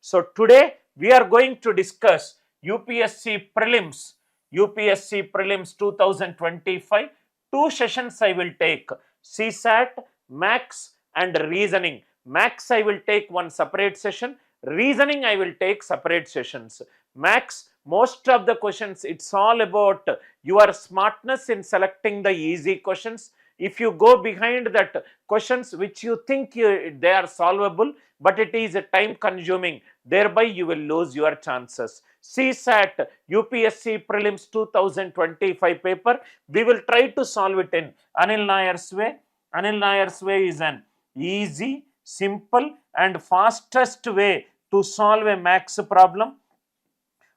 So today we are going to discuss UPSC Prelims, UPSC Prelims 2025. Two sessions I will take, CSAT, Max and Reasoning. Max I will take one separate session, Reasoning I will take separate sessions. Max, most of the questions, it's all about your smartness in selecting the easy questions. If you go behind that questions which you think they are solvable, but it is time consuming, thereby you will lose your chances. CSAT UPSC Prelims 2025 paper, we will try to solve it in Anil Nair's way. Anil Nair's way is an easy, simple and fastest way to solve a max problem.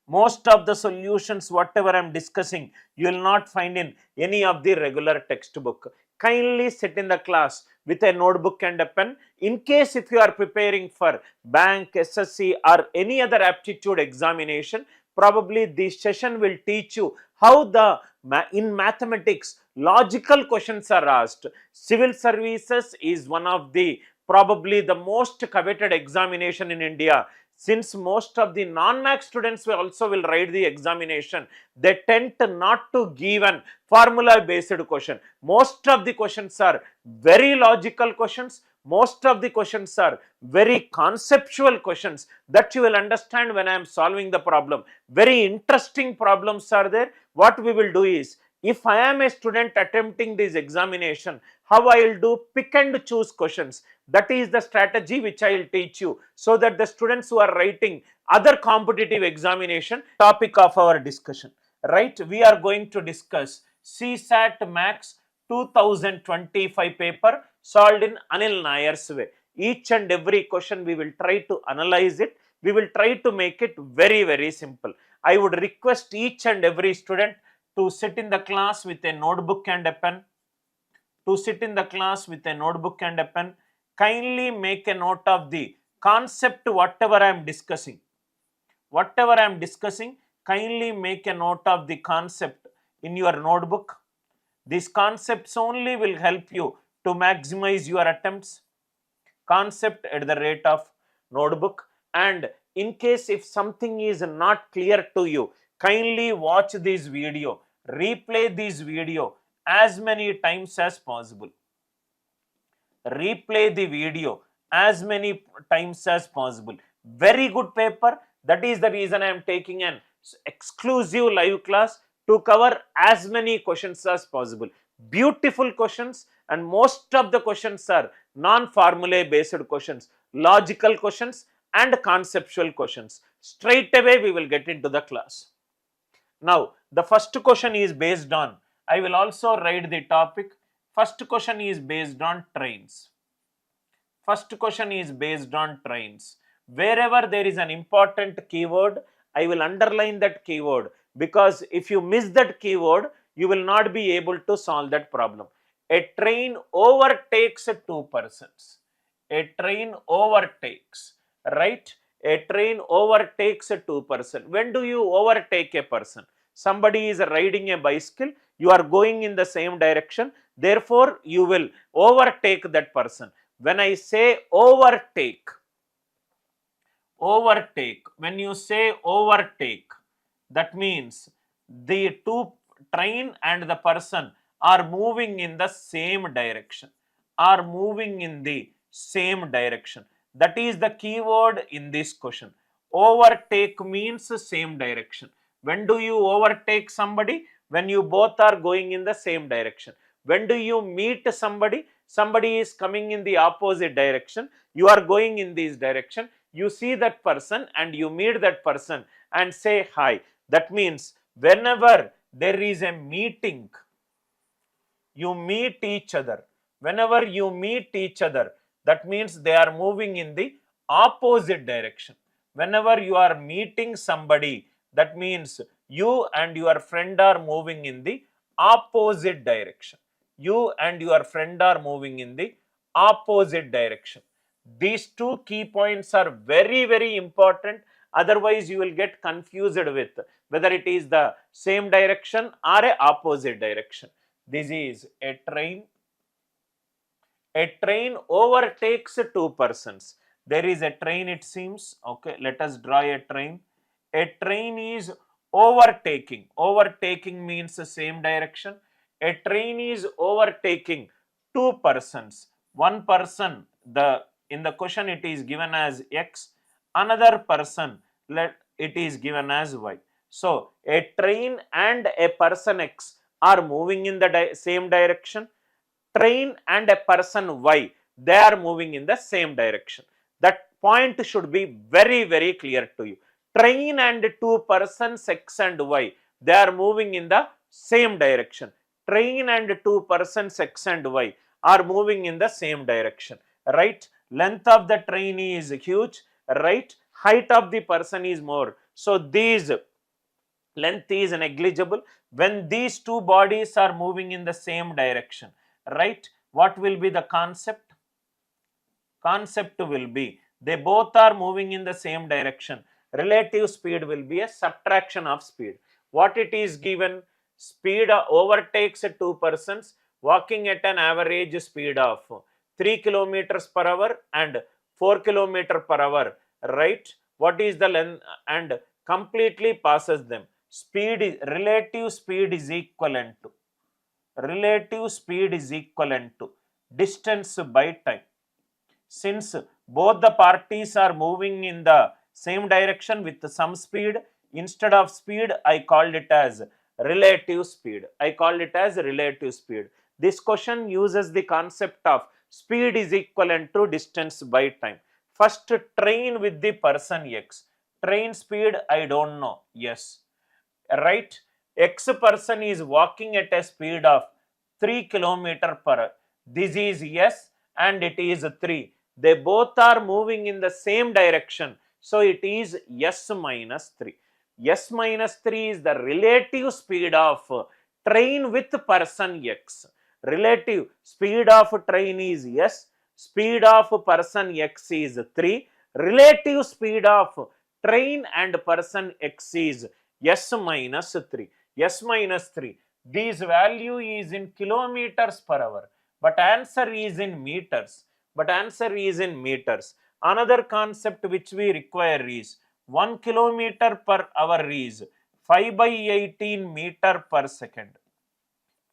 Most of the solutions whatever I am discussing, you will not find in any of the regular textbook. Kindly sit in the class with a notebook and a pen. In case if you are preparing for bank, SSC or any other aptitude examination, probably this session will teach you how in mathematics logical questions are asked. Civil services is one of the probably the most coveted examination in India. Since most of the non-max students will also write the examination, they tend to not to give an formula based question. Most of the questions are very logical questions. Most of the questions are very conceptual questions that you will understand when I am solving the problem. Very interesting problems are there. What we will do is, if I am a student attempting this examination, how I will do pick and choose questions. That is the strategy which I will teach you, so that the students who are writing other competitive examination, topic of our discussion, right? We are going to discuss CSAT Max 2025 paper solved in Anil Nair's way. Each and every question we will try to analyze it. We will try to make it very, very simple. I would request each and every student to sit in the class with a notebook and a pen. To sit in the class with a notebook and a pen. Kindly make a note of the concept whatever I am discussing. Whatever I am discussing, kindly make a note of the concept in your notebook. These concepts only will help you to maximize your attempts. Concept at the rate of notebook. And in case if something is not clear to you, kindly watch this video, replay this video as many times as possible. Replay the video as many times as possible. Very good paper. That is the reason I am taking an exclusive live class to cover as many questions as possible. Beautiful questions, and most of the questions are non-formulae based questions, logical questions and conceptual questions. Straight away we will get into the class. Now the first question is based on, I will also write the topic. First question is based on trains. First question is based on trains. Wherever there is an important keyword, I will underline that keyword, because if you miss that keyword, you will not be able to solve that problem. A train overtakes two persons. A train overtakes, right? A train overtakes two persons. When do you overtake a person? Somebody is riding a bicycle, you are going in the same direction, therefore you will overtake that person. When I say overtake, when you say overtake, that means the two train and the person are moving in the same direction, are moving in the same direction. That is the keyword in this question. Overtake means same direction. When do you overtake somebody? When you both are going in the same direction. When do you meet somebody? Somebody is coming in the opposite direction. You are going in this direction. You see that person and you meet that person and say hi. That means whenever there is a meeting, you meet each other. Whenever you meet each other, that means they are moving in the opposite direction. Whenever you are meeting somebody, that means you and your friend are moving in the opposite direction. You and your friend are moving in the opposite direction. These two key points are very, very important. Otherwise, you will get confused with whether it is the same direction or a opposite direction. This is a train. A train overtakes two persons. There is a train, it seems. Okay, let us draw a train. A train is overtaking. Overtaking means the same direction. A train is overtaking two persons. One person, in the question it is given as X, another person, it is given as Y. So a train and a person X are moving in the same direction. Train and a person Y, they are moving in the same direction. That point should be very, very clear to you. Train and two persons X and Y, they are moving in the same direction. Train and two persons X and Y are moving in the same direction, right? Length of the train is huge, right? Height of the person is more. So these length is negligible when these two bodies are moving in the same direction, right? What will be the concept? Concept will be they both are moving in the same direction. Relative speed will be a subtraction of speed. What it is given? Speed overtakes two persons walking at an average speed of 3 kilometers per hour and 4 kilometer per hour, right? What is the length? And completely passes them. Speed is relative speed is equivalent to distance by time. Since both the parties are moving in the same direction with some speed, instead of speed I called it as relative speed. This question uses the concept of speed is equivalent to distance by time. First, train with the person X. Train speed I don't know. Yes, right? X person is walking at a speed of 3 kilometer per hour. This is S and it is 3. They both are moving in the same direction. So it is S minus 3. S minus 3 is the relative speed of train with person X. Relative speed of train is S. Speed of person X is 3. Relative speed of train and person X is S minus 3. S minus 3. This value is in kilometers per hour, but answer is in meters. Another concept which we require is 1 kilometer per hour is 5 by 18 meter per second.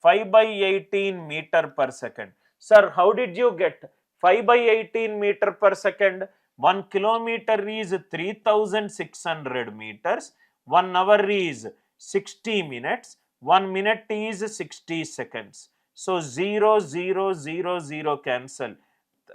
5 by 18 meter per second. Sir, how did you get 5 by 18 meter per second? 1 kilometer is 3600 meters. 1 hour is 60 minutes. 1 minute is 60 seconds. So 0, 0, 0, 0 cancel,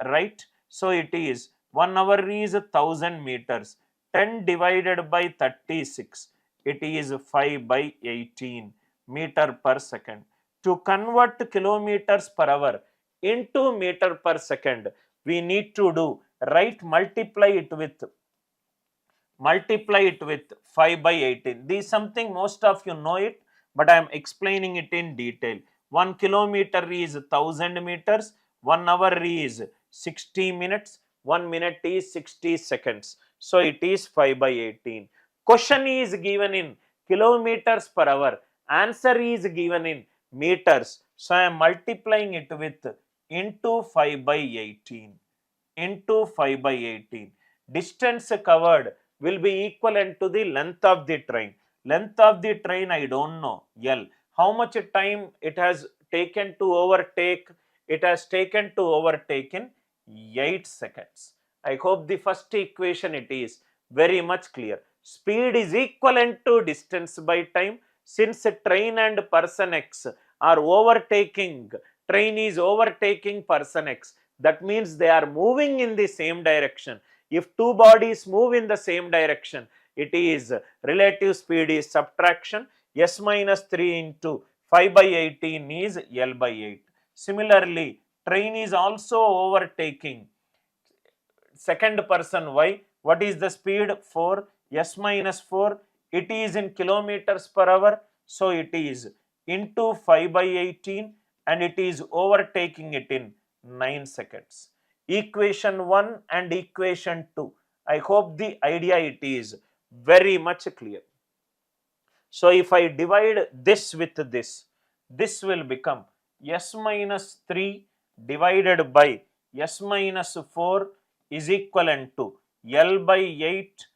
right? So it is 1 hour is 1000 meters. 10 divided by 36. It is 5 by 18 meter per second. To convert kilometers per hour into meter per second, we need to do, right, multiply it with 5 by 18. This is something most of you know it, but I am explaining it in detail. 1 kilometer is 1000 meters, 1 hour is 60 minutes, 1 minute is 60 seconds. So it is 5 by 18. Question is given in kilometers per hour. Answer is given in meters. So I am multiplying it with into 5 by 18. Distance covered will be equivalent to the length of the train. Length of the train I don't know, L. How much time it has taken to overtake? It has taken to overtake in 8 seconds. I hope the first equation it is very much clear. Speed is equivalent to distance by time. Since train and person X are overtaking, train is overtaking person X. That means they are moving in the same direction. If two bodies move in the same direction, it is relative speed is subtraction. S minus 3 into 5 by 18 is L by 8. Similarly, train is also overtaking second person Y. What is the speed? 4. S minus 4. It is in kilometers per hour. So it is into 5 by 18 and it is overtaking it in 9 seconds. Equation 1 and equation 2. I hope the idea it is very much clear. So if I divide this with this, this will become S minus 3 divided by S minus 4 is equivalent to L by 8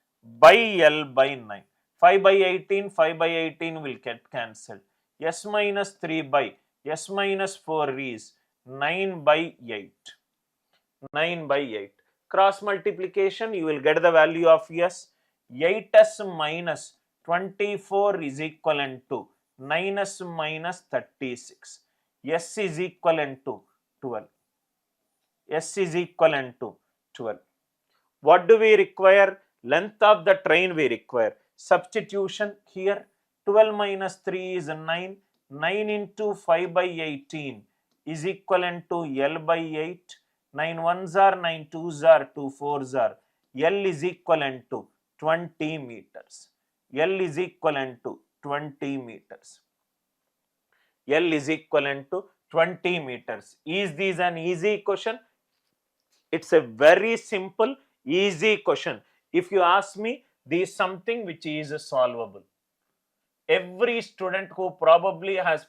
by L by 9. 5 by 18, 5 by 18 will get cancelled. S minus 3 by S minus 4 is 9 by 8. 9 by 8. Cross multiplication, you will get the value of S. 8S minus 24 is equivalent to 9S minus 36. S is equivalent to 12. S is equivalent to 12. What do we require? Length of the train we require. Substitution here, 12 minus 3 is 9. 9 into 5 by 18 is equivalent to L by 8. 9 ones are 9 twos are 2 fours are. L is equivalent to 20 meters. L is equivalent to 20 meters. L is equivalent to 20 meters. Is this an easy question? It's a very simple, easy question. If you ask me, this is something which is solvable. Every student who probably has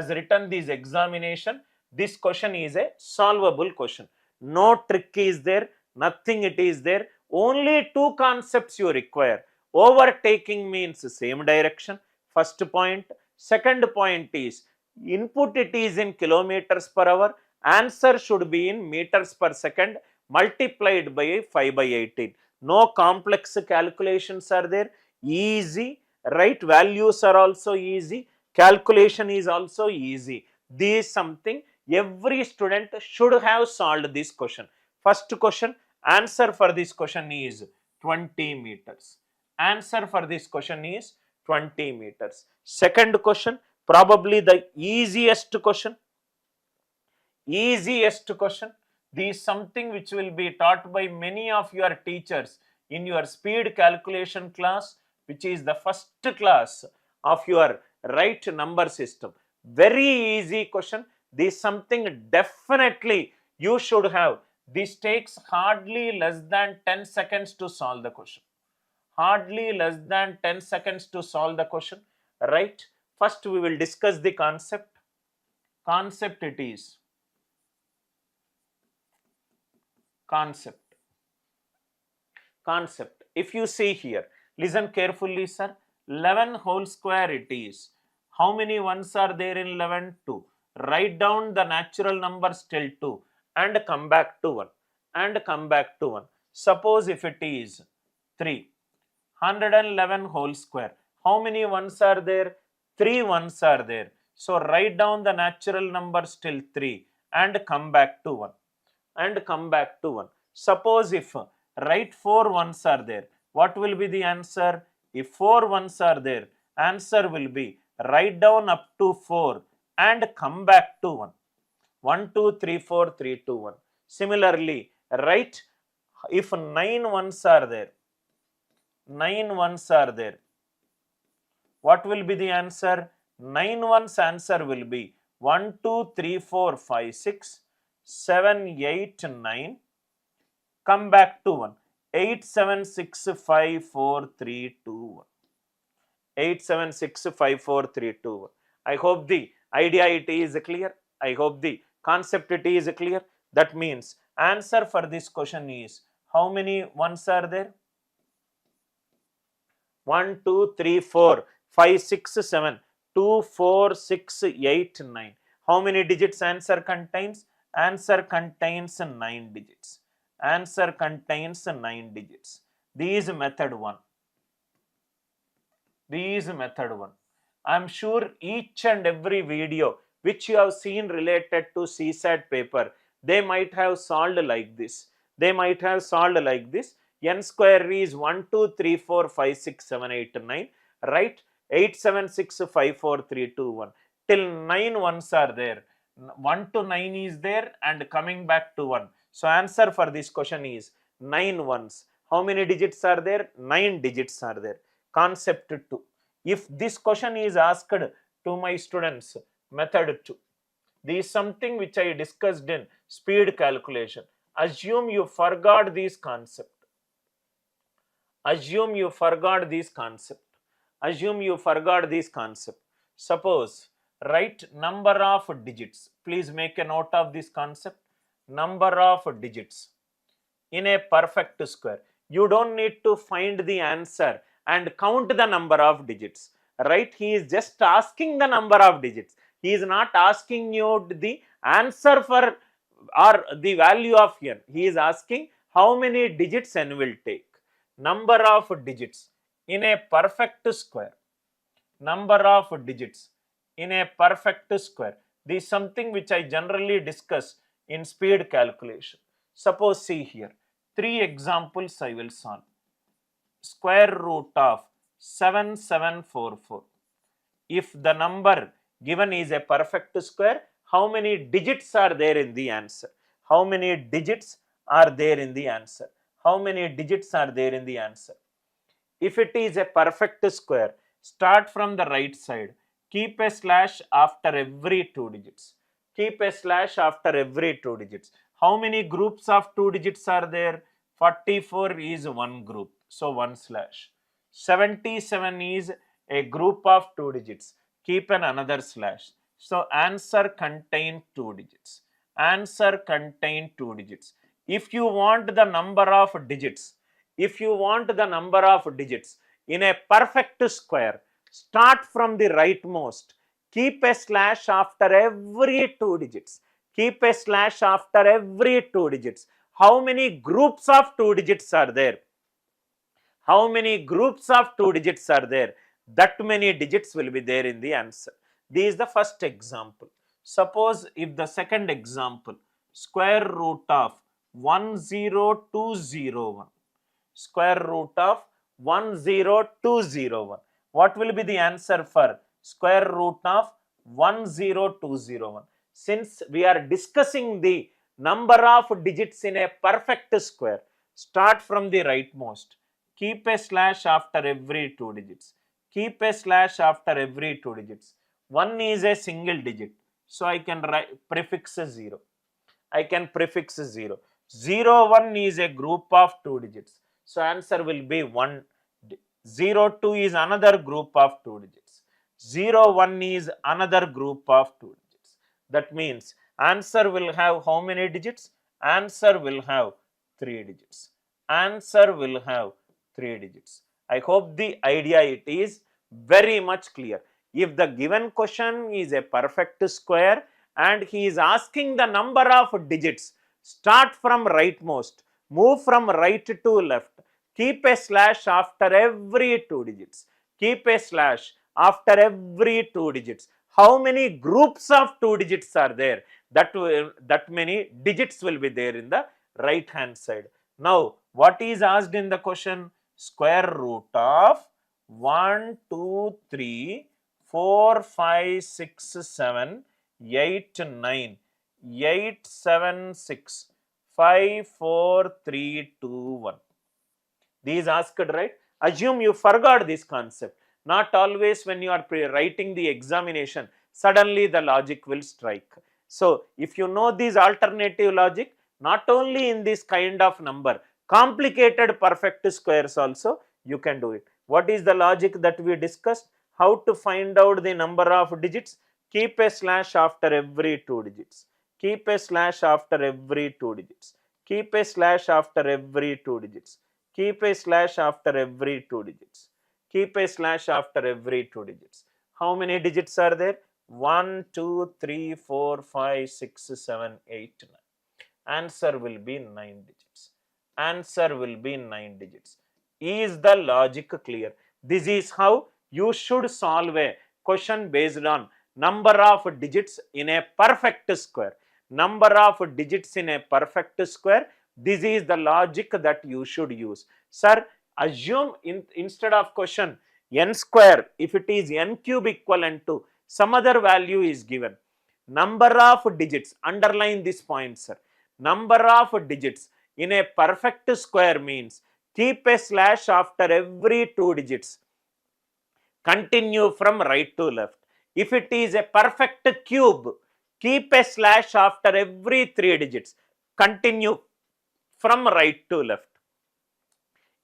written this examination, this question is a solvable question. No trick is there, nothing it is there. Only two concepts you require. Overtaking means same direction, first point. Second point is input it is in kilometers per hour. Answer should be in meters per second multiplied by 5 by 18. No complex calculations are there. Easy, right? Values are also easy. Calculation is also easy. This is something every student should have solved this question. First question, answer for this question is 20 meters. Answer for this question is 20 meters. Second question, probably the easiest question. Easiest question. This is something which will be taught by many of your teachers in your speed calculation class, which is the first class of your right number system. Very easy question. This is something definitely you should have. This takes hardly less than 10 seconds to solve the question. Hardly less than 10 seconds to solve the question, right? First we will discuss the concept. Concept it is. Concept. If you see here, listen carefully, sir. 11 whole square it is. How many ones are there in 11? 2. Write down the natural numbers till 2 and come back to 1. And come back to 1. Suppose if it is 3. 111 whole square. How many ones are there? 3 ones are there. So write down the natural numbers till 3 and come back to 1. And come back to 1. Suppose if write 4 ones are there, what will be the answer? If 4 ones are there, answer will be write down up to 4 and come back to 1. 1, 2, 3, 4, 3, 2, 1. Similarly, write if 9 ones are there, 9 ones are there, what will be the answer? 9 ones answer will be 1, 2, 3, 4, 5, 6, 7, 8, 9, come back to 1. 8, 7, 6, 5, 4, 3, 2, 1. 8, 7, 6, 5, 4, 3, 2, 1. I hope the idea it is clear. I hope the concept it is clear. That means answer for this question is, how many ones are there? 1, 2, 3, 4, 5, 6, 7, 2, 4, 6, 8, 9. How many digits answer contains? Answer contains 9 digits. Answer contains 9 digits. This is method 1. This is method 1. I am sure each and every video which you have seen related to CSAT paper, they might have solved like this. They might have solved like this. N square is 1, 2, 3, 4, 5, 6, 7, 8, 9. Right? 8, 7, 6, 5, 4, 3, 2, 1. Till 9 ones are there. 1 to 9 is there and coming back to 1. So answer for this question is 9 ones. How many digits are there? 9 digits are there. Concept 2. If this question is asked to my students, method 2. This is something which I discussed in speed calculation. Assume you forgot this concept. Assume you forgot this concept. Assume you forgot this concept. Suppose write number of digits. Please make a note of this concept. Number of digits. in a perfect square. You don't need to find the answer and count the number of digits, right? He is just asking the number of digits. He is not asking you the answer for or the value of n. He is asking how many digits n will take. Number of digits in a perfect square. Number of digits in a perfect square. This is something which I generally discuss in speed calculation. Suppose see here, 3 examples I will solve. Square root of 7744. If the number given is a perfect square, how many digits are there in the answer? How many digits are there in the answer? How many digits are there in the answer? If it is a perfect square, start from the right side. Keep a slash after every 2 digits. Keep a slash after every 2 digits. How many groups of 2 digits are there? 44 is one group, so 1 slash. 77 is a group of 2 digits. Keep another slash. So answer contain 2 digits. Answer contain 2 digits. If you want the number of digits, in a perfect square, start from the rightmost. Keep a slash after every 2 digits. Keep a slash after every 2 digits. How many groups of 2 digits are there? How many groups of 2 digits are there? That many digits will be there in the answer. This is the first example. Suppose if the second example, square root of 10201. Square root of 10201. What will be the answer for square root of 10201? Since we are discussing the number of digits in a perfect square, start from the rightmost. Keep a slash after every 2 digits. Keep a slash after every 2 digits. 1 is a single digit, so I can write prefix 0. I can prefix 0. 0, 1 is a group of 2 digits. So answer will be 1. 0, 2 is another group of 2 digits. 0, 1 is another group of 2 digits. That means answer will have how many digits? Answer will have 3 digits. Answer will have 3 digits. I hope the idea it is very much clear. If the given question is a perfect square and he is asking the number of digits, start from rightmost, move from right to left, keep a slash after every 2 digits. Keep a slash after every 2 digits. How many groups of 2 digits are there? That many digits will be there in the right hand side. Now, what is asked in the question? Square root of 1, 2, 3, 4, 5, 6, 7, 8, 9, 8, 7, 6, 5, 4, 3, 2, 1. These asked, right? Assume you forgot this concept. Not always when you are writing the examination, suddenly the logic will strike. So, if you know these alternative logic, not only in this kind of number, complicated perfect squares also, you can do it. What is the logic that we discussed? How to find out the number of digits? Keep a slash after every 2 digits. Keep a slash after every 2 digits. Keep a slash after every 2 digits. Keep a slash after every 2 digits. Keep a slash after every 2 digits. How many digits are there? 1, 2, 3, 4, 5, 6, 7, 8, 9. Answer will be 9 digits. Answer will be 9 digits. Is the logic clear? This is how you should solve a question based on number of digits in a perfect square. Number of digits in a perfect square. This is the logic that you should use. Sir, assume instead of question n square, if it is n cube equivalent to some other value is given. Number of digits, underline this point, sir. Number of digits in a perfect square means keep a slash after every 2 digits. Continue from right to left. If it is a perfect cube, keep a slash after every 3 digits. Continue from right to left.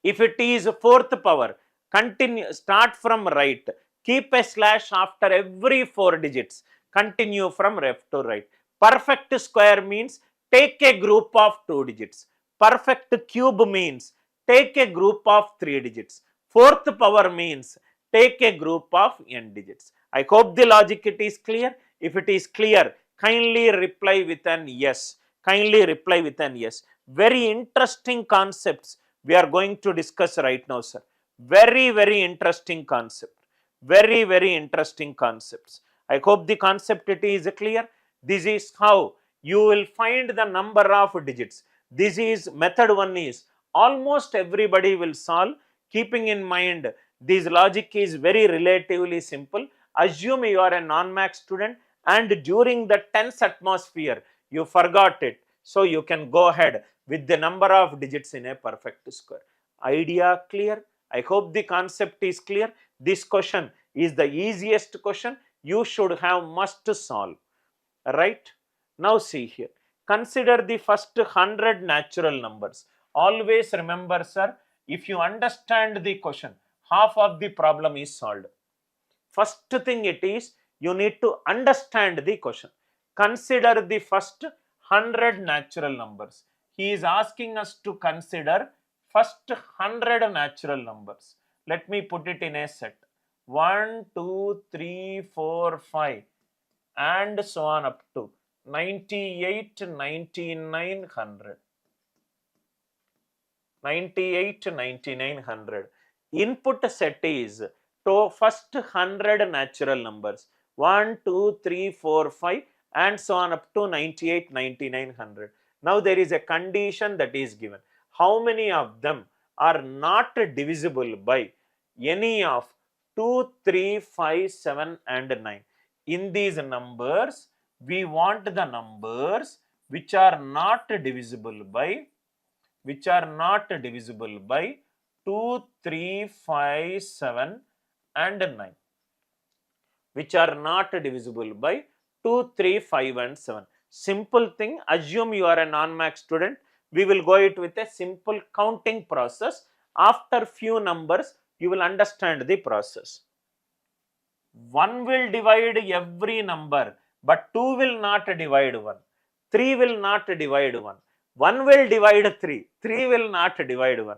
If it is fourth power, continue, start from right. Keep a slash after every 4 digits. Continue from left to right. Perfect square means take a group of 2 digits. Perfect cube means take a group of 3 digits. Fourth power means take a group of n digits. I hope the logic it is clear. If it is clear, kindly reply with an yes. Kindly reply with an yes. Very interesting concepts we are going to discuss right now, sir. Very interesting concept. Very interesting concepts. I hope the concept it is clear. This is how you will find the number of digits. This is method 1 is almost everybody will solve, keeping in mind this logic is very relatively simple. Assume you are a non-max student and during the tense atmosphere you forgot it. So you can go ahead with the number of digits in a perfect square. Idea clear? I hope the concept is clear. This question is the easiest question you should have must solve. Right? Now see here. Consider the first 100 natural numbers. Always remember, sir, if you understand the question, half of the problem is solved. First thing it is, you need to understand the question. Consider the first 100 natural numbers. He is asking us to consider first 100 natural numbers. Let me put it in a set. 1, 2, 3, 4, 5 and so on up to 98, 99, 100. 98, 99, 100. Input set is to first 100 natural numbers. 1, 2, 3, 4, 5 and so on up to 98, 99, 100. Now there is a condition that is given. How many of them are not divisible by any of 2, 3, 5, 7 and 9? In these numbers, we want the numbers which are not divisible by 2, 3, 5, 7 and 9. Which are not divisible by 2, 3, 5 and 7. Simple thing, assume you are a non-max student. We will go it with a simple counting process. After few numbers, you will understand the process. 1 will divide every number, but 2 will not divide 1. 3 will not divide 1. 1 will divide 3. 3 will not divide 1.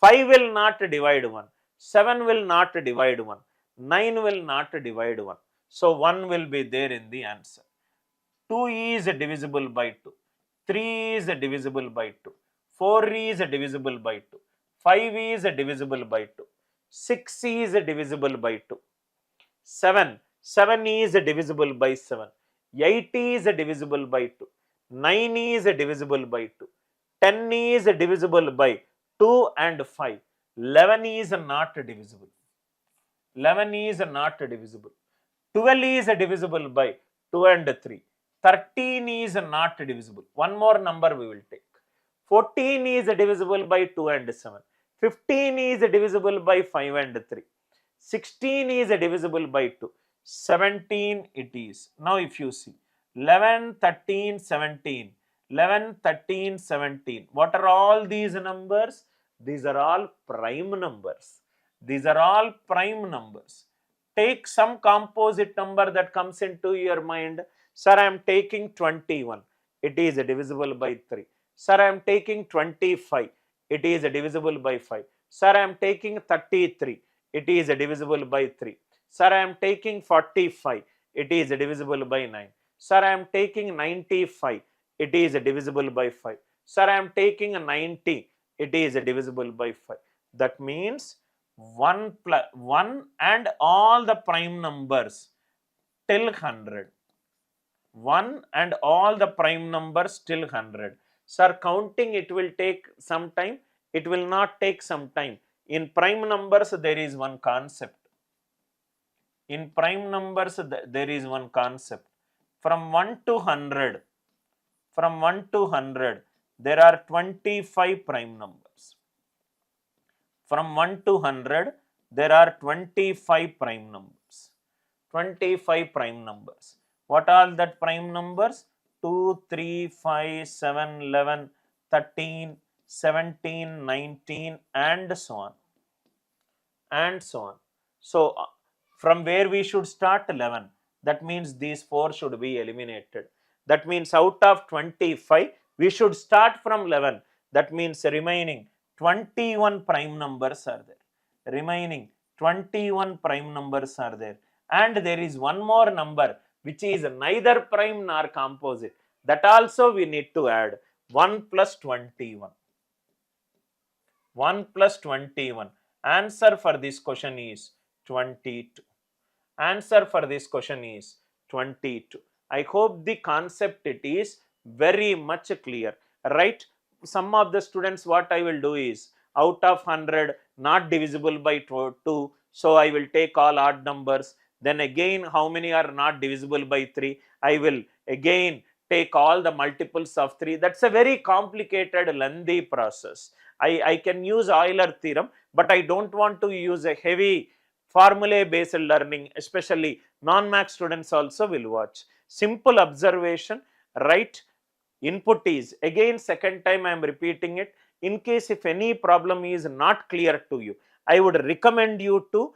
5 will not divide 1. 7 will not divide 1. 9 will not divide 1. So 1 will be there in the answer. 2 is divisible by 2. 3 is divisible by 2. 4 is divisible by 2. 5 is divisible by 2. 6 is divisible by 2. 7 is divisible by 7. 8 is divisible by 2. 9 is divisible by 2. 10 is divisible by 2 and 5. 11 is not divisible. 11 is not divisible. 12 is divisible by 2 and 3. 13 is not divisible. One more number we will take. 14 is divisible by 2 and 7. 15 is divisible by 5 and 3. 16 is divisible by 2. 17 it is. Now if you see 11, 13, 17. 11, 13, 17. What are all these numbers? These are all prime numbers. These are all prime numbers. Take some composite number that comes into your mind. Sir, I am taking 21. It is divisible by 3. Sir, I am taking 25. It is divisible by 5. Sir, I am taking 33. It is divisible by 3. Sir, I am taking 45. It is divisible by 9. Sir, I am taking 95. It is divisible by 5. Sir, I am taking 90. It is divisible by 5. That means 1 and all the prime numbers till 100. 1 and all the prime numbers till 100. Sir, counting it will take some time. It will not take some time. In prime numbers, there is one concept. In prime numbers, there is one concept. From 1 to 100, there are 25 prime numbers. From 1 to 100, there are 25 prime numbers. 25 prime numbers. What are that prime numbers? 2, 3, 5, 7, 11, 13, 17, 19 and so on. And so on. So, from where we should start? 11. That means these 4 should be eliminated. That means out of 25, we should start from 11. That means remaining 21 prime numbers are there. Remaining 21 prime numbers are there. And there is one more number which is neither prime nor composite. That also we need to add 1 plus 21. 1 plus 21. Answer for this question is 22. Answer for this question is 22. I hope the concept it is very much clear, right? Some of the students, what I will do is, out of 100 not divisible by 2, so I will take all odd numbers. Then again, how many are not divisible by 3? I will again take all the multiples of 3. That's a very complicated, lengthy process. I can use Euler theorem, but I don't want to use a heavy formulae based learning. Especially non-math students also will watch. Simple observation, right? Input is, again second time I am repeating it, in case if any problem is not clear to you, I would recommend you to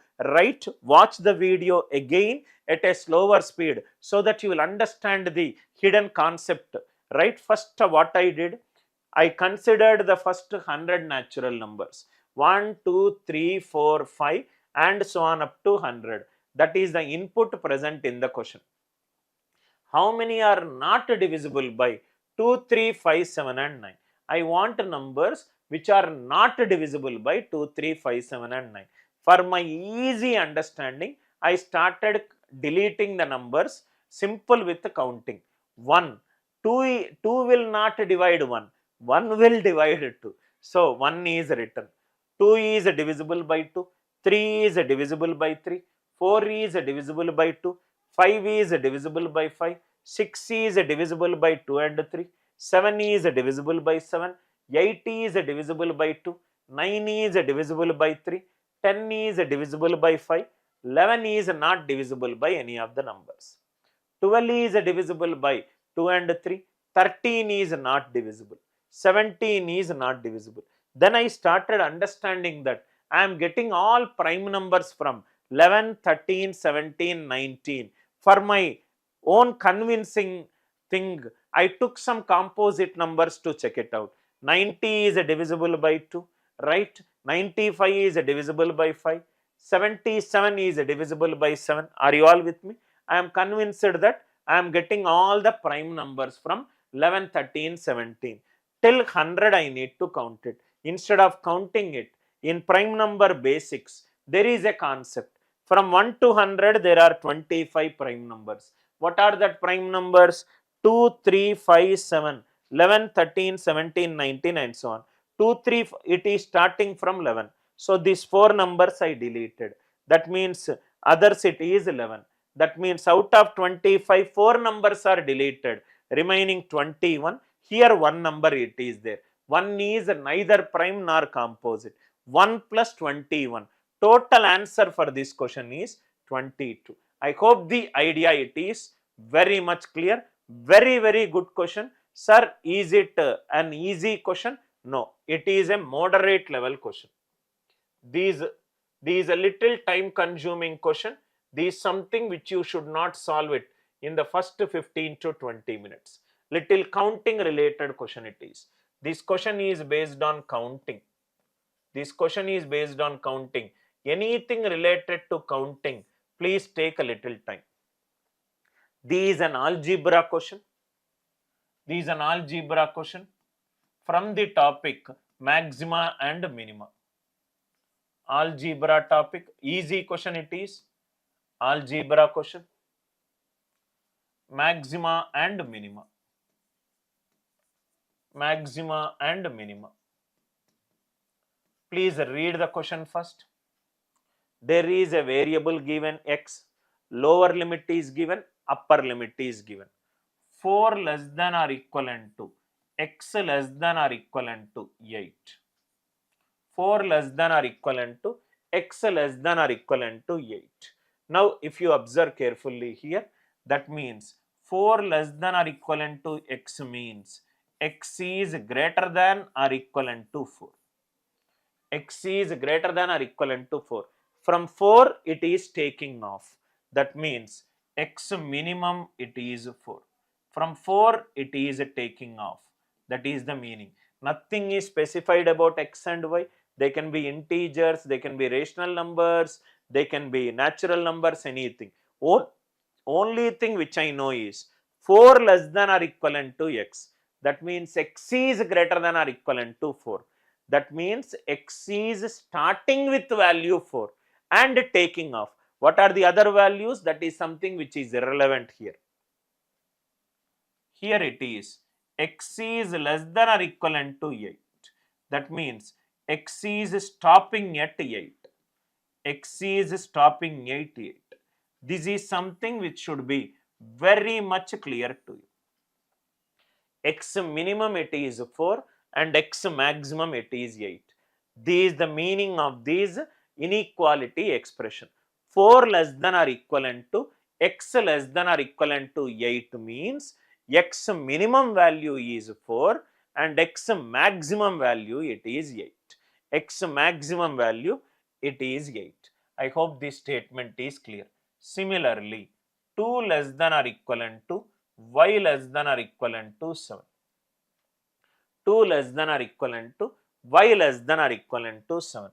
watch the video again at a slower speed, so that you will understand the hidden concept, right? First, what I did, I considered the first 100 natural numbers, 1, 2, 3, 4, 5 and so on up to 100. That is the input present in the question. How many are not divisible by 2, 3, 5, 7 and 9? I want numbers which are not divisible by 2, 3, 5, 7 and 9. For my easy understanding, I started deleting the numbers, simple with counting. 1, 2 will not divide 1. 1 will divide 2. So 1 is written. 2 is divisible by 2. 3 is divisible by 3. 4 is divisible by 2. 5 is divisible by 5. 6 is divisible by 2 and 3. 7 is divisible by 7. 8 is divisible by 2. 9 is divisible by 3. 10 is divisible by 5. 11 is not divisible by any of the numbers. 12 is divisible by 2 and 3. 13 is not divisible. 17 is not divisible. Then I started understanding that I am getting all prime numbers from 11, 13, 17, 19. For my own convincing thing, I took some composite numbers to check it out. 90 is divisible by 2, right? 95 is divisible by 5. 77 is divisible by 7. Are you all with me? I am convinced that I am getting all the prime numbers from 11, 13, 17. Till 100 I need to count it. Instead of counting it, in prime number basics, there is a concept. From 1 to 100, there are 25 prime numbers. What are that prime numbers? 2, 3, 5, 7, 11, 13, 17, 19 and so on. 2, 3, it is starting from 11. So these 4 numbers I deleted. That means others it is 11. That means out of 25, 4 numbers are deleted. Remaining 21. Here one number it is there. 1 is neither prime nor composite. 1 plus 21. Total answer for this question is 22. I hope the idea it is very much clear. Very, very good question. Sir, is it an easy question? No, it is a moderate level question. These a little time consuming question. This is something which you should not solve it in the first 15 to 20 minutes. Little counting related question it is. This question is based on counting. This question is based on counting. Anything related to counting, please take a little time. This is an algebra question. This is an algebra question from the topic maxima and minima. Algebra topic, easy question it is. Algebra question, maxima and minima. Maxima and minima. Please read the question first. There is a variable given x, lower limit is given, upper limit is given. 4 less than or equivalent to x less than or equivalent to 8. 4 less than or equivalent to x less than or equivalent to 8. Now, if you observe carefully here, that means 4 less than or equivalent to x means x is greater than or equivalent to 4. X is greater than or equivalent to 4. From 4, it is taking off. That means x minimum it is 4. From 4, it is taking off. That is the meaning. Nothing is specified about x and y. They can be integers, they can be rational numbers, they can be natural numbers, anything. Only thing which I know is 4 less than or equivalent to x. That means x is greater than or equivalent to 4. That means x is starting with value 4 and taking off. What are the other values? That is something which is irrelevant here. Here it is x is less than or equivalent to 8. That means x is stopping at 8. X is stopping at 8. This is something which should be very much clear to you. X minimum it is 4 and x maximum it is 8. This is the meaning of this inequality expression. 4 less than or equivalent to x less than or equivalent to 8 means x minimum value is 4 and x maximum value it is 8. X maximum value it is 8. I hope this statement is clear. Similarly, 2 less than or equivalent to y less than or equivalent to 7. 2 less than or equivalent to y less than or equivalent to 7.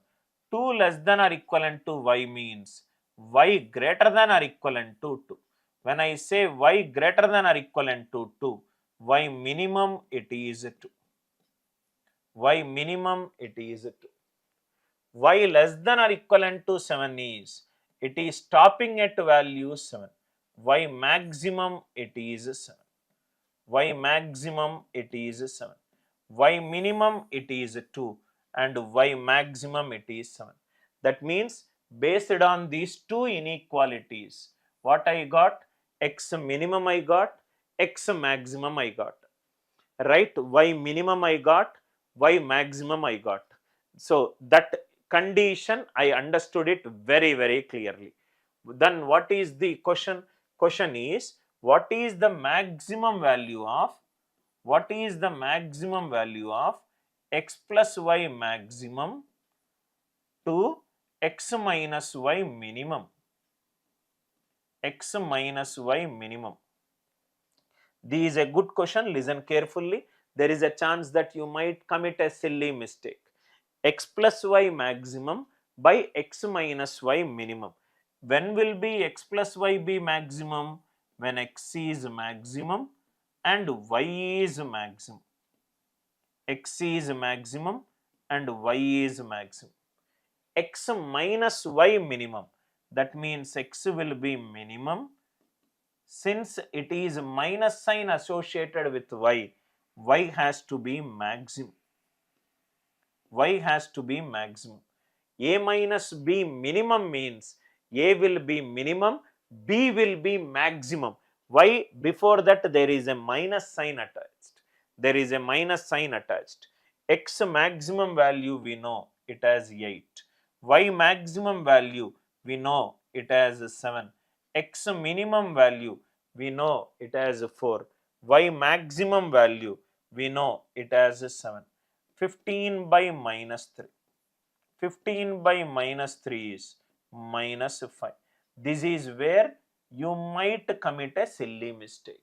2 less than or equivalent to y means y greater than or equivalent to 2. When I say y greater than or equivalent to 2, y minimum it is 2. Y minimum it is 2. Y less than or equivalent to 7 is, it is stopping at value 7. Y maximum it is 7. Y maximum it is 7. Y minimum it is 2 and y maximum it is 7. That means based on these two inequalities, what I got? X minimum I got, x maximum I got. Right? Y minimum I got, y maximum I got. So that condition I understood it very, very clearly. Then what is the question? Question is, what is the maximum value of x plus y maximum to x minus y minimum? X minus y minimum. This is a good question. Listen carefully. There is a chance that you might commit a silly mistake. X plus y maximum by x minus y minimum. When will be x plus y be maximum? When x is maximum and y is maximum. X is maximum and y is maximum. X minus y minimum. That means x will be minimum. Since it is minus sign associated with y, y has to be maximum. Y has to be maximum. A minus b minimum means A will be minimum, B will be maximum. Why? Before that there is a minus sign attached. There is a minus sign attached. X maximum value we know it as 8. Y maximum value we know it as 7. X minimum value we know it as 4. Y maximum value we know it as 7. 15 by minus 3. 15 by minus 3 is minus 5. This is where you might commit a silly mistake.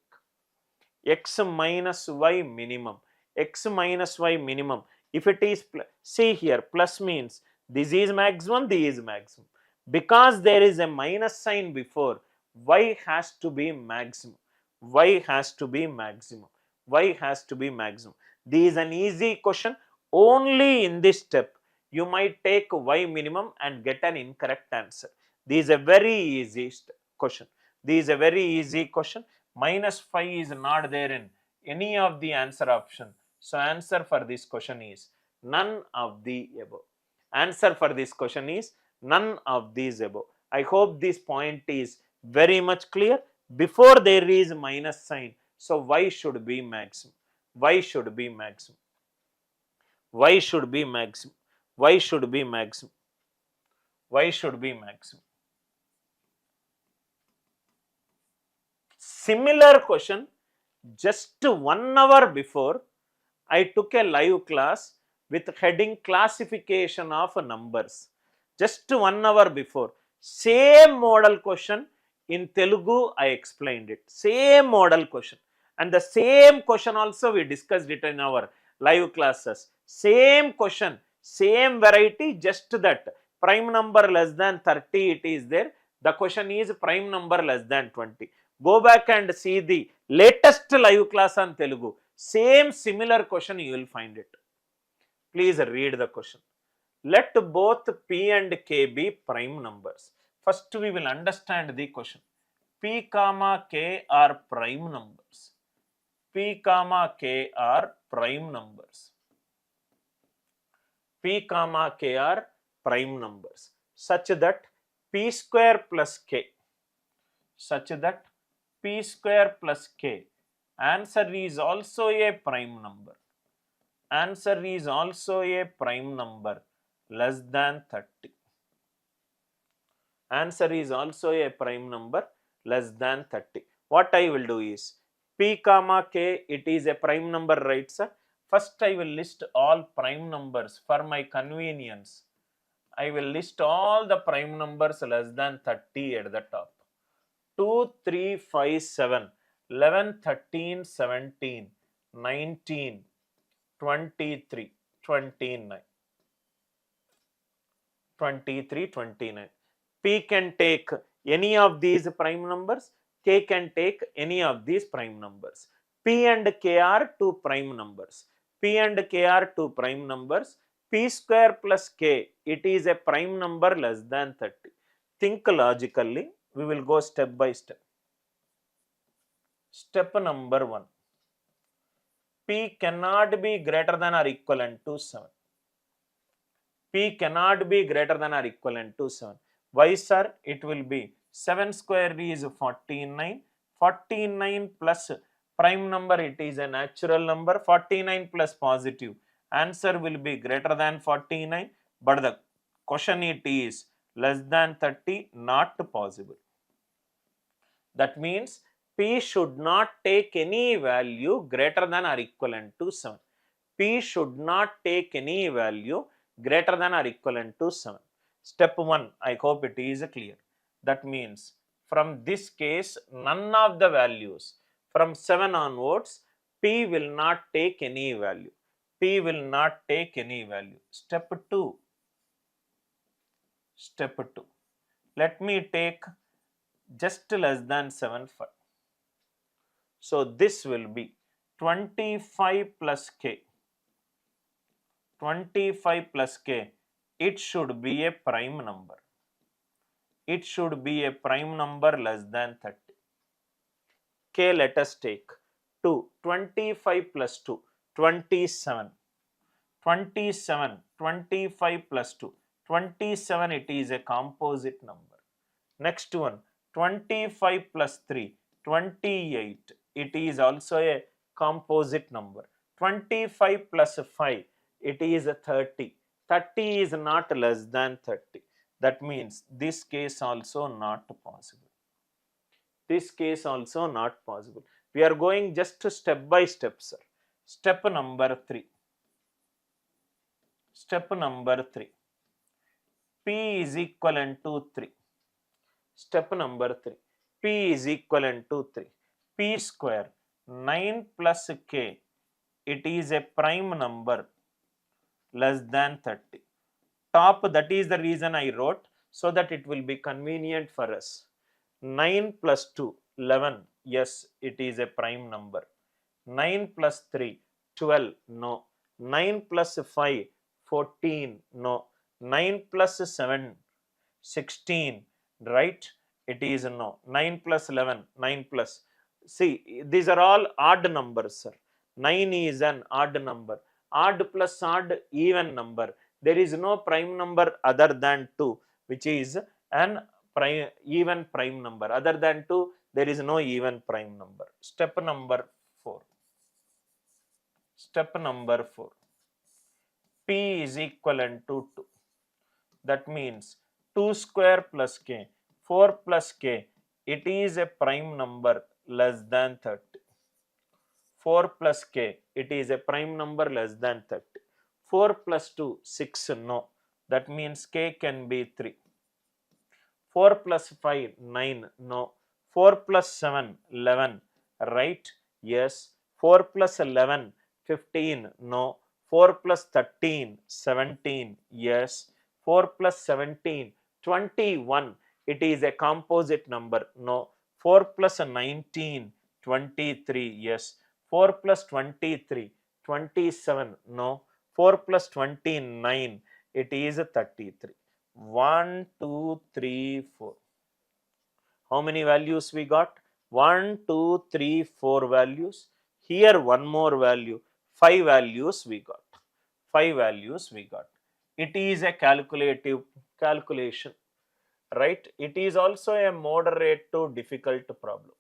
X minus y minimum. X minus y minimum. If it is, see here, plus means this is maximum, this is maximum. Because there is a minus sign before, y has to be maximum. Y has to be maximum. Y has to be maximum. This is an easy question. Only in this step, you might take y minimum and get an incorrect answer. This is a very easy question. This is a very easy question. Minus 5 is not there in any of the answer option. So answer for this question is none of the above. Answer for this question is none of these above. I hope this point is very much clear. Before there is minus sign, so y should be maximum. Y should be maximum. Y should be maximum. Y should be maximum. Y should be maximum. Similar question, just 1 hour before, I took a live class with heading classification of numbers. Just 1 hour before, same model question in Telugu, I explained it. Same model question. And the same question also we discussed it in our live classes. Same question, same variety, just that prime number less than 30 it is there. The question is prime number less than 20. Go back and see the latest live class on Telugu. Same similar question you will find it. Please read the question. Let both P and K be prime numbers. First we will understand the question. P comma K are prime numbers. P comma K are prime numbers. P comma K are prime numbers such that P square plus K, such that P square plus K, answer is also a prime number. Answer is also a prime number less than 30. Answer is also a prime number less than 30. What I will do is, P comma K, it is a prime number, right sir? First I will list all prime numbers for my convenience. I will list all the prime numbers less than 30 at the top. 2, 3, 5, 7, 11, 13, 17, 19, 23, 29. 23, 29. P can take any of these prime numbers, K can take any of these prime numbers. P and K are two prime numbers. P and K are two prime numbers. P square plus K, it is a prime number less than 30. Think logically, we will go step by step. Step number 1. P cannot be greater than or equivalent to 7. P cannot be greater than or equivalent to 7. Why sir? It will be 7 square is 49. 49 plus prime number, it is a natural number. 49 plus positive. Answer will be greater than 49. But the question it is less than 30, not possible. That means P should not take any value greater than or equivalent to 7. P should not take any value greater than or equivalent to 7. Step 1, I hope it is clear. That means from this case, none of the values from 7 onwards, P will not take any value. P will not take any value. Step 2. Step 2. Let me take just less than 7, 5. So this will be 25 plus K. 25 plus K, it should be a prime number. It should be a prime number less than 30. K, let us take 2. 25 plus 2, 27. 27, 25 plus 2, 27, it is a composite number. Next one, 25 plus 3, 28, it is also a composite number. 25 plus 5, it is a 30. 30 is not less than 30. That means this case also not possible. This case also not possible. We are going just step by step, sir. Step number 3. Step number 3. P is equivalent to 3. Step number 3. P is equivalent to 3. P square 9 plus K, it is a prime number less than 30. Top, that is the reason I wrote, so that it will be convenient for us. 9 plus 2, 11. Yes, it is a prime number. 9 plus 3, 12. No. 9 plus 5, 14. No. 9 plus 7, 16. Right? It is no. 9 plus 11, 9 plus. See, these are all odd numbers, sir. 9 is an odd number. Odd plus odd, even number. There is no prime number other than 2, which is an even prime number. Other than 2, there is no even prime number. Step number 4. Step number 4. P is equivalent to 2. That means 2 square plus K, 4 plus K, it is a prime number less than 30. 4 plus K, it is a prime number less than 30. 4 plus 2, 6, no. That means K can be 3. 4 plus 5, 9, no. 4 plus 7, 11, right? Yes. 4 plus 11, 15, no. 4 plus 13, 17, yes. 4 plus 17, 21, it is a composite number, no. 4 plus 19, 23, yes. 4 plus 23, 27, no. 4 plus 29, it is 33. 1, 2, 3, 4. How many values we got? 1, 2, 3, 4 values. Here one more value. 5 values we got. 5 values we got. It is a calculation, right? It is also a moderate to difficult problem.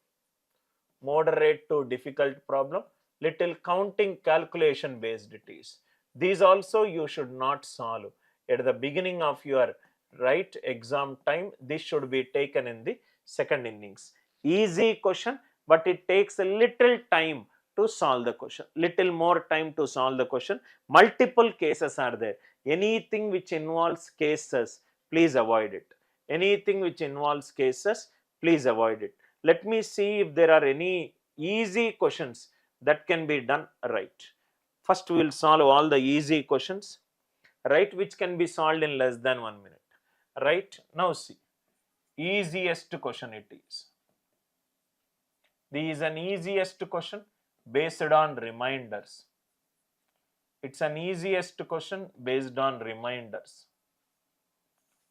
Moderate to difficult problem. Little counting calculation based it is. These also you should not solve at the beginning of your right exam time. This should be taken in the second innings. Easy question, but it takes a little time to solve the question. Little more time to solve the question. Multiple cases are there. Anything which involves cases, please avoid it. Anything which involves cases, please avoid it. Let me see if there are any easy questions that can be done right. First, we will solve all the easy questions, right, which can be solved in less than 1 minute. Right, now see, easiest question it is. This is an easiest question based on reminders. It's an easiest question based on reminders.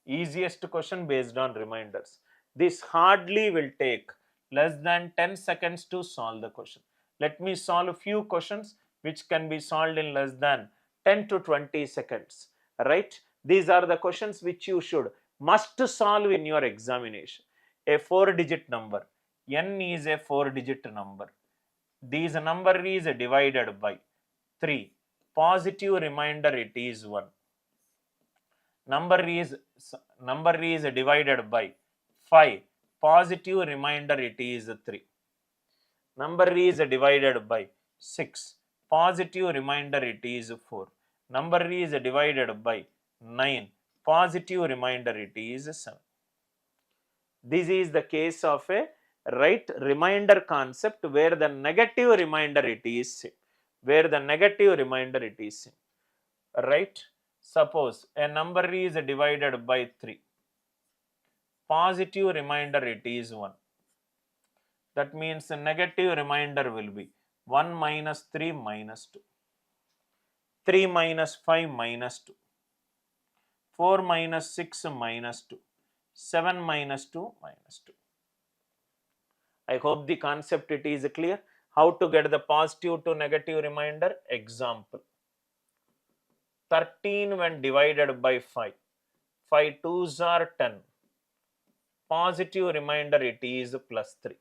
Easiest question based on reminders. This hardly will take less than 10 seconds to solve the question. Let me solve a few questions which can be solved in less than 10 to 20 seconds. Right? These are the questions which you must solve in your examination. A 4-digit number. N is a 4-digit number. This number is divided by 3. Positive remainder it is 1. Number is divided by 5. Positive remainder it is 3. Number is divided by 6. Positive remainder it is 4. Number is divided by 9. Positive remainder it is 7. This is the case of a right remainder concept where the negative remainder it is same. Where the negative remainder it is same. Right? Suppose a number is divided by 3. Positive remainder it is 1. That means the negative remainder will be 1 minus 3 minus 2. 3 minus 5 minus 2. 4 minus 6 minus 2. 7 minus 2 minus 2. I hope the concept it is clear. How to get the positive to negative remainder? Example. 13 when divided by 5. 5 2s are 10. Positive remainder it is plus 3.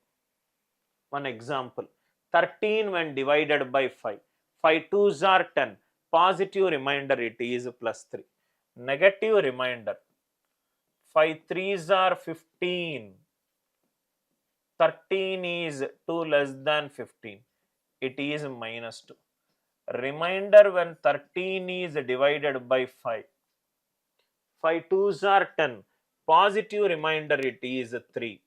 One example. 13 when divided by 5. 5 2s are 10. Positive remainder it is plus 3. Negative remainder. 5 3s are 15. 13 is 2 less than 15. It is minus 2. Remainder when 13 is divided by 5. 5 2s are 10. Positive remainder it is 3.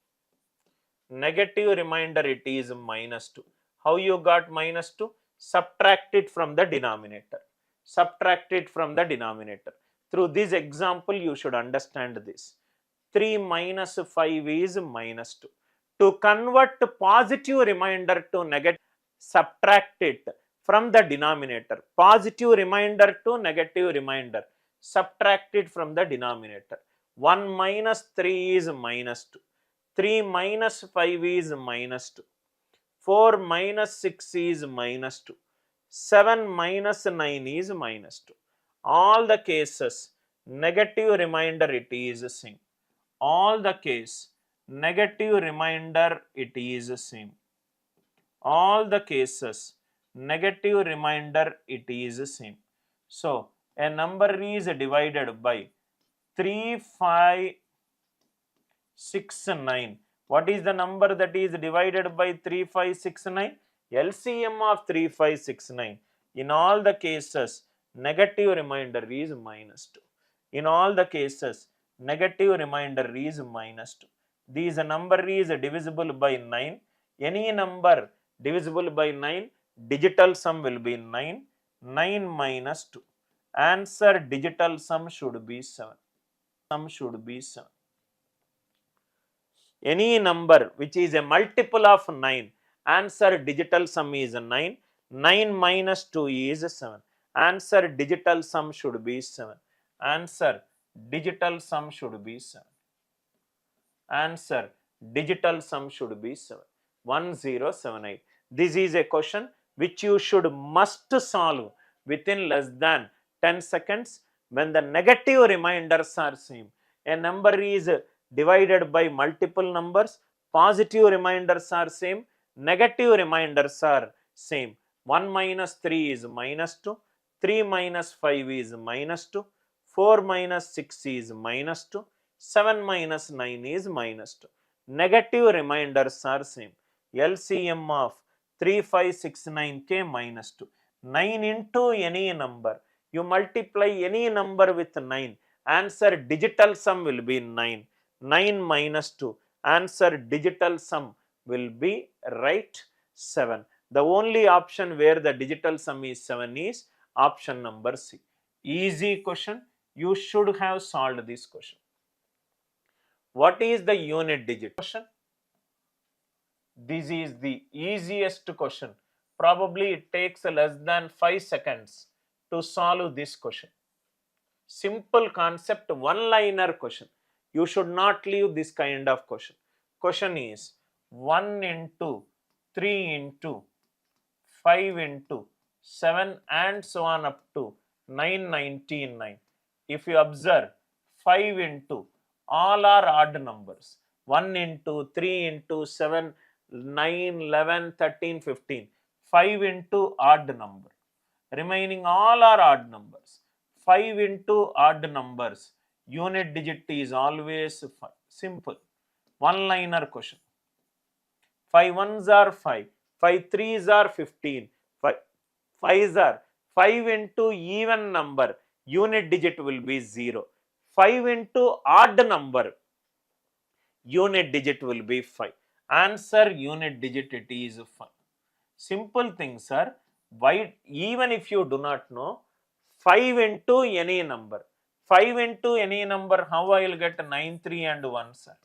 Negative remainder it is minus 2. How you got minus 2? Subtract it from the denominator. Subtract it from the denominator. Through this example you should understand this. 3 minus 5 is minus 2. To convert positive remainder to negative, subtract it from the denominator. Positive remainder to negative remainder. Subtract it from the denominator. 1 minus 3 is minus 2. 3 minus 5 is minus 2. 4 minus 6 is minus 2. 7 minus 9 is minus 2. All the cases, negative remainder it is same. All the case, negative remainder it is same. All the cases, negative remainder it is same. So, a number is divided by 3, 5, 6, 9. What is the number that is divided by 3, 5, 6, 9? LCM of 3, 5, 6, 9. In all the cases, negative remainder is minus 2. In all the cases, negative remainder is minus 2. This number is divisible by 9. Any number divisible by 9, digital sum will be 9, 9 minus 2. Answer digital sum should be 7. Sum should be 7. Any number which is a multiple of 9, answer digital sum is 9. 9 minus 2 is 7. Answer digital sum should be 7. Answer digital sum should be 7. Answer digital sum should be 7. 1078. This is a question which you should must solve within less than 10 seconds when the negative reminders are same. A number is divided by multiple numbers, positive reminders are same, negative reminders are same. 1 minus 3 is minus 2, 3 minus 5 is minus 2, 4 minus 6 is minus 2, 7 minus 9 is minus 2. Negative reminders are same. LCM of 3569k minus 2. 9 into any number. You multiply any number with 9. Answer digital sum will be 9. 9 minus 2. Answer digital sum will be right 7. The only option where the digital sum is 7 is option number C. Easy question. You should have solved this question. What is the unit digit? Question. This is the easiest question. Probably it takes less than 5 seconds to solve this question. Simple concept, one-liner question. You should not leave this kind of question. Question is 1 into 3 into 5 into 7 and so on up to 999. If you observe 5 into all are odd numbers. 1 into 3 into 7, 9, 11, 13, 15. 5 into odd number. Remaining all are odd numbers. 5 into odd numbers. Unit digit is always 5. Simple. One-liner question. 5 ones are 5. 5 threes are 15. 5 fives are 5 into even number. Unit digit will be 0. 5 into odd number. Unit digit will be 5. Answer unit digit it is 5. Simple thing, sir. Why, even if you do not know, 5 into any number. 5 into any number, how I will get 9, 3 and 1, sir?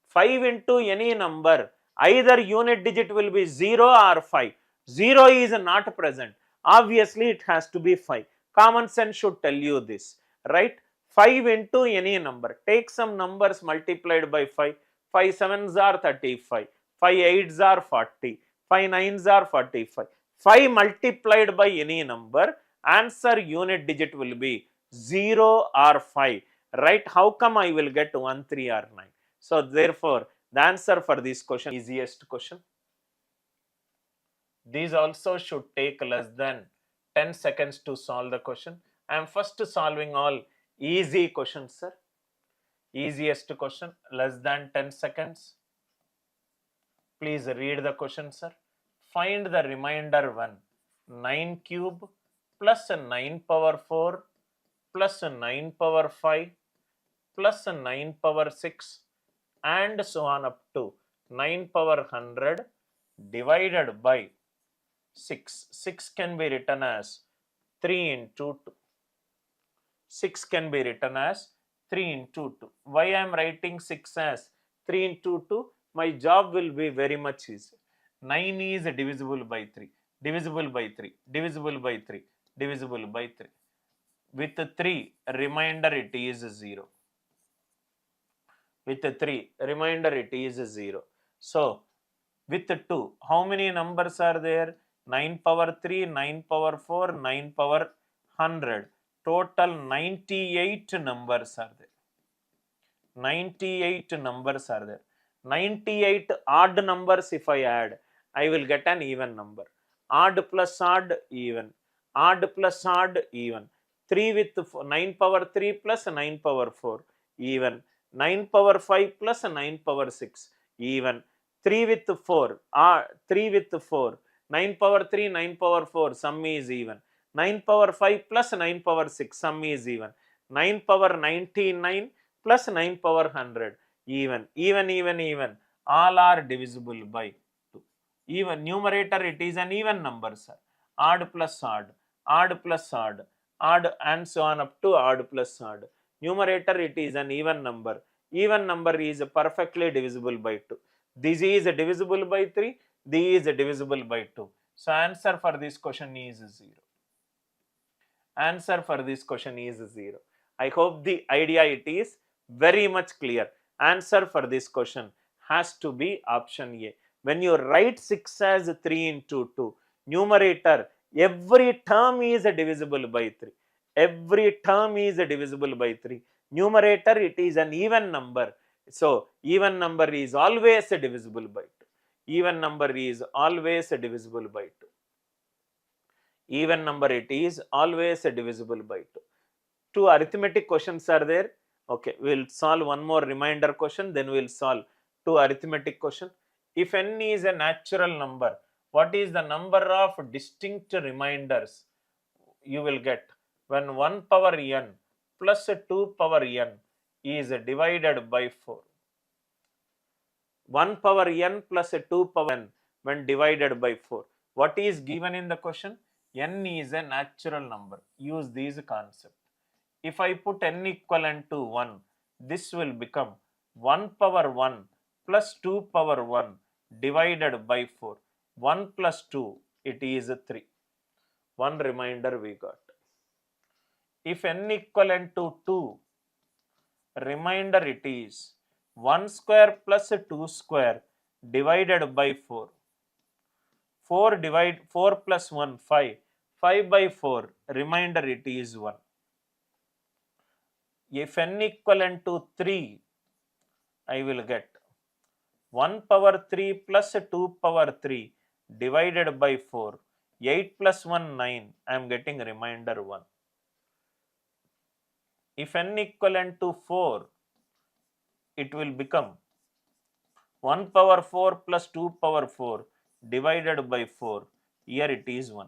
5 into any number, either unit digit will be 0 or 5. 0 is not present. Obviously, it has to be 5. Common sense should tell you this, right? 5 into any number. Take some numbers multiplied by 5. 5 sevens are 35. 5 eights are 40. 5 nines are 45. 5 multiplied by any number, answer unit digit will be 0 or 5. Right? How come I will get 1, 3 or 9? So, therefore, the answer for this question is easiest question. These also should take less than 10 seconds to solve the question. I am first solving all easy questions, sir. Easiest question, less than 10 seconds. Please read the question, sir. Find the remainder 1. 9 cube plus 9 power 4 plus 9 power 5 plus 9 power 6 and so on up to 9 power 100 divided by 6. 6 can be written as 3 into 2. 6 can be written as 3 into 2. Why I am writing 6 as 3 into 2? My job will be very much easy. 9 is divisible by 3, divisible by 3, divisible by 3, divisible by 3. With 3, remainder it is 0. With 3, remainder it is 0. So, with 2, how many numbers are there? 9 power 3, 9 power 4, 9 power 100. Total 98 numbers are there. 98 numbers are there. 98 odd numbers if I add, I will get an even number. Odd plus odd, even. Odd plus odd, even. 3 with 9 power 3 plus 9 power 4, even. 9 power 5 plus 9 power 6, even. 3 with 4, 3 with 4. 9 power 3, 9 power 4, sum is even. 9 power 5 plus 9 power 6, sum is even. 9 power 99 plus 9 power 100, even. Even. All are divisible by 2. Even numerator, it is an even number, sir. Odd plus odd, odd plus odd, odd, and so on up to odd plus odd. Numerator, it is an even number. Even number is perfectly divisible by 2. This is divisible by 3. This is divisible by 2. So answer for this question is 0. Answer for this question is 0. I hope the idea it is very much clear. Answer for this question has to be option A. When you write 6 as 3 into 2, numerator, every term is divisible by 3. Every term is divisible by 3. Numerator, it is an even number. So, even number is always divisible by 2. Even number is always divisible by 2. Even number, it is always divisible by 2. Two arithmetic questions are there. Okay, we will solve one more reminder question, then we will solve two arithmetic question. If n is a natural number, what is the number of distinct reminders you will get when 1 power n plus 2 power n is divided by 4? 1 power n plus 2 power n when divided by 4. What is given in the question? N is a natural number. Use these concepts. If I put n equivalent to 1, this will become 1 power 1 plus 2 power 1 divided by 4. 1 plus 2, it is 3. One reminder we got. If n equivalent to 2, reminder it is 1 square plus 2 square divided by 4. 4 plus 1, 5. 5 by 4, reminder it is 1. If n equivalent to 3, I will get 1 power 3 plus 2 power 3 divided by 4. 8 plus 1, 9. I am getting reminder 1. If n equivalent to 4, it will become 1 power 4 plus 2 power 4 divided by 4. Here it is 1.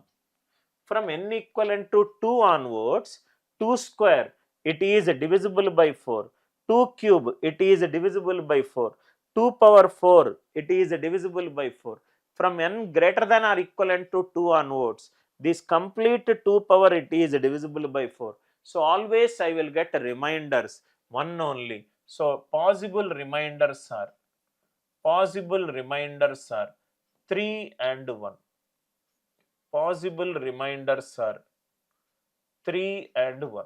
From n equivalent to 2 onwards, 2 square, it is divisible by 4. 2 cube, it is divisible by 4. 2 power 4, it is divisible by 4. From n greater than or equivalent to 2 onwards, this complete 2 power, it is divisible by 4. So always I will get reminders, 1 only. So possible reminders are 3 and 1. Possible reminders are 3 and 1.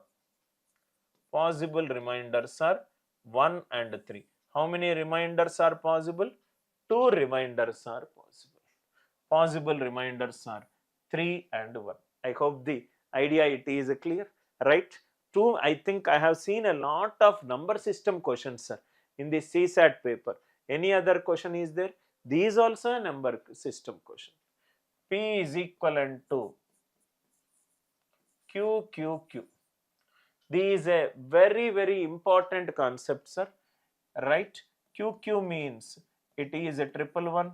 Possible reminders are 1 and 3. How many reminders are possible? 2 reminders are possible. Possible reminders are 3 and 1. I hope the idea it is clear, right? 2, I think I have seen a lot of number system questions, sir, in the CSAT paper. Any other question is there? These also a number system question. P is equivalent to Q, Q, Q. This is a very, very important concept, sir, right? QQ means it is a 111,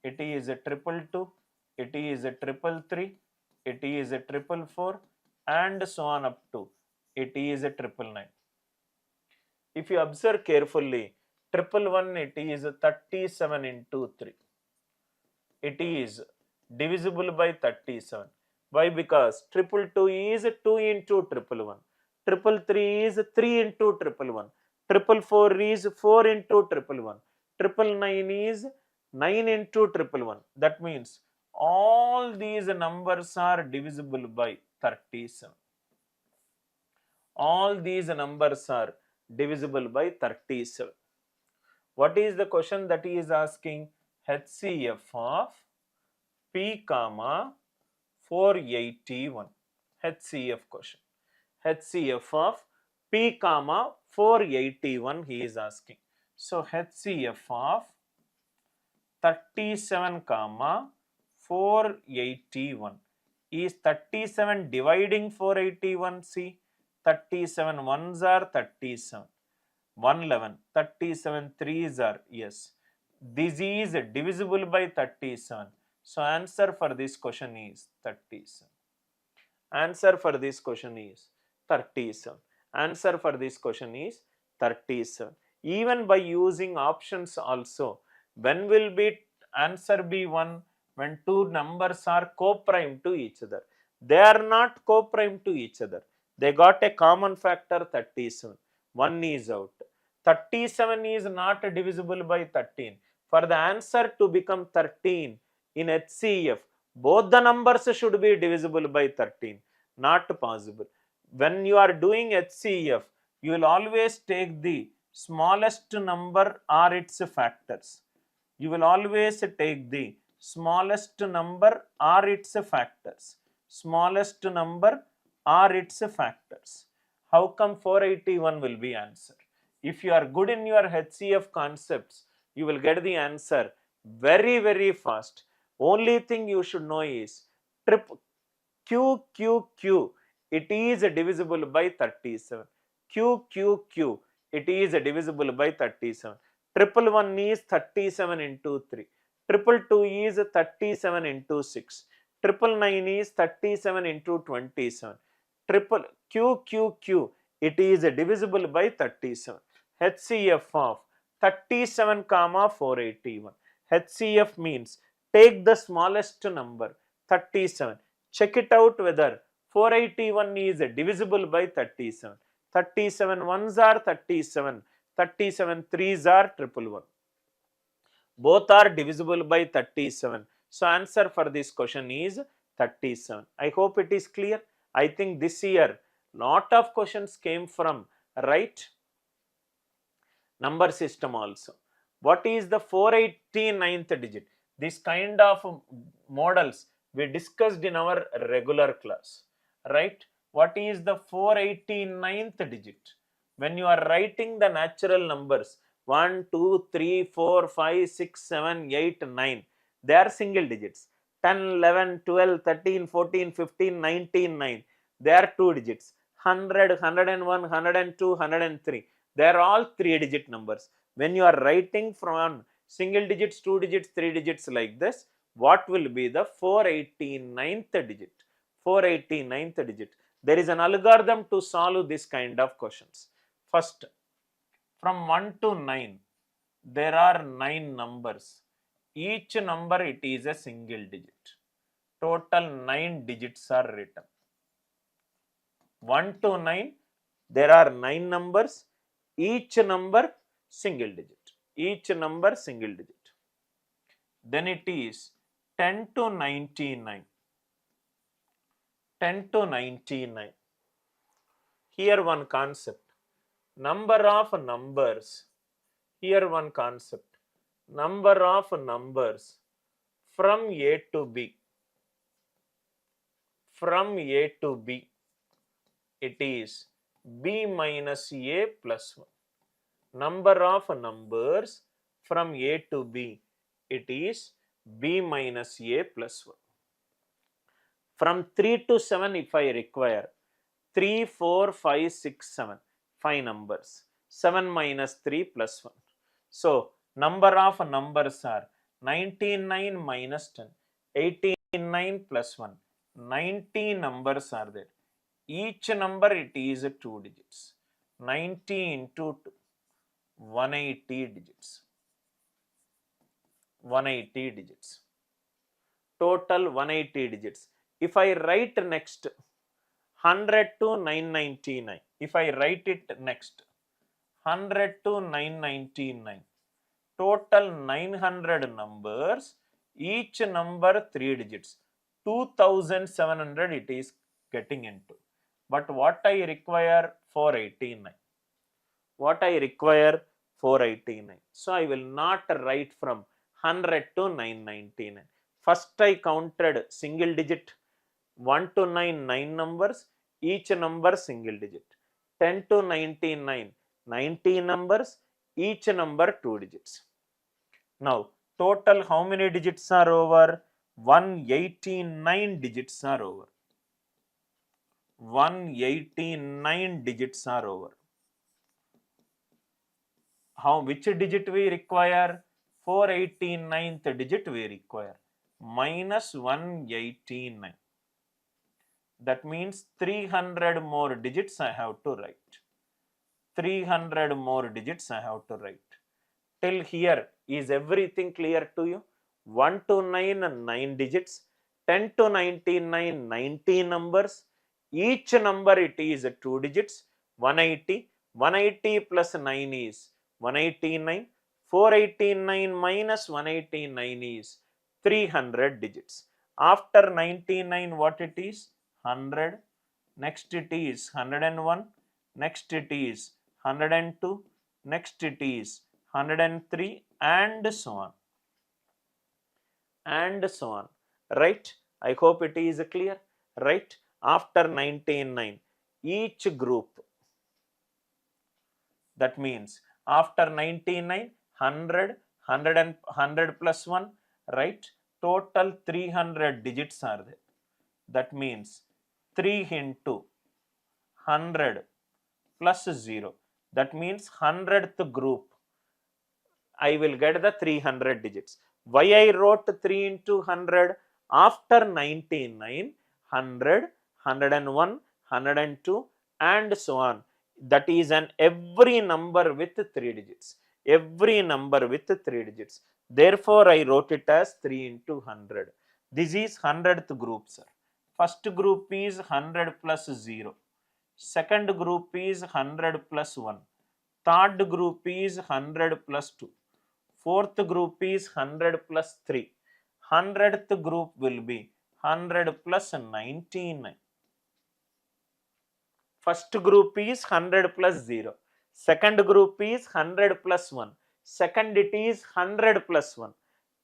it is a 222, it is a 333, it is a 444, and so on up to it is a 999. If you observe carefully, 111, it is 37 into 3. It is divisible by 37. Why? Because 222 is 2 into 111. 333 is 3 into 111. 444 is 4 into 111. 999 is 9 into 111. That means all these numbers are divisible by 37. All these numbers are divisible by 37. What is the question that he is asking? HCF of P comma 481. HCF question. HCF of P comma 481 he is asking. So HCF of 37 comma 481 is 37 dividing 481. See, 37 ones are 37. 111, 37 threes are, yes. This is divisible by 37. So answer for this question is 37. Answer for this question is 37. Answer for this question is 37. Even by using options also, when will be answer be 1? when two numbers are co-prime to each other. They are not co-prime to each other. They got a common factor 37. 1 is out. 37 is not divisible by 13. For the answer to become 13 in HCF, both the numbers should be divisible by 13. Not possible. When you are doing HCF, you will always take the smallest number or its factors. You will always take the smallest number or its factors. Smallest number or its factors. How come 481 will be answer? If you are good in your HCF concepts, you will get the answer very, very fast. Only thing you should know is Q, it is divisible by 37. Q, it is divisible by 37. 111 is 37 into 3. 222 is 37 into 6. 999 is 37 into 27. Q, it is divisible by 37. HCF of 37 comma 481. HCF means take the smallest number 37. Check it out whether 481 is divisible by 37. 37 ones are 37. 37 threes are 111. Both are divisible by 37. So answer for this question is 37. I hope it is clear. I think this year lot of questions came from right number system also. What is the 489th digit? This kind of models we discussed in our regular class, right? What is the 489th digit? When you are writing the natural numbers 1, 2, 3, 4, 5, 6, 7, 8, 9, they are single digits. 10, 11, 12, 13, 14, 15, 19, 9, they are 2 digits. 100, 101, 102, 103, they are all 3-digit numbers. When you are writing from single digits, 2 digits, 3 digits like this, what will be the 489th digit? 489th digit. There is an algorithm to solve this kind of questions. First, from 1 to 9, there are 9 numbers. Each number it is a single digit. Total 9 digits are written. 1 to 9, there are 9 numbers. Each number single digit. Each number single digit. Then it is 10 to 99. 10 to 99. Here one concept. Number of numbers. Here one concept. Number of numbers from A to B. From A to B. It is B minus A plus 1. Number of numbers from A to B. It is B minus A plus 1. From 3 to 7 if I require 3, 4, 5, 6, 7. 5 numbers. 7 minus 3 plus 1. So, number of numbers are 99 minus 10. 89 plus 1. 90 numbers are there. Each number it is 2 digits. 90 into 2. 180 digits. 180 digits. Total 180 digits. If I write next 100 to 999. If I write it next 100 to 999. Total 900 numbers. Each number 3 digits. 2700 it is getting into. But what I require? 489. What I require? 489. So I will not write from 100 to 999. First I counted single digit. 1 to 9, 9 numbers. Each number single digit. 10 to 99, 90 numbers. Each number 2 digits. Now, total how many digits are over? 189 digits are over. 189 digits are over. Which digit we require? 489th digit we require. Minus 189. That means 300 more digits I have to write. 300 more digits I have to write. Till here, is everything clear to you? 1 to 9, 9 digits, 10 to 99, 90 numbers. Each number it is 2 digits, 180. 180 plus 9 is 189. 489 minus 189 is 300 digits. After 99, what it is? 100. Next it is 101. Next it is 102. Next it is 103, and so on. And so on. Right? I hope it is clear. Right? After 99, each group, that means after 99, 100, 100 plus 1, right? Total 300 digits are there. That means 3 into 100 plus 0. That means 100th group, I will get the 300 digits. Why I wrote 3 into 100? After 99, 100, 101, 102, and so on. That is an every number with 3 digits. Every number with 3 digits. Therefore, I wrote it as 3 into 100. This is 100th group, sir. First group is 100 plus 0. Second group is 100 plus 1. Third group is 100 plus 2. Fourth group is 100 plus 3. 100th group will be 100 plus 99. First group is 100 plus 0. Second group is 100 plus 1. Second it is 100 plus 1.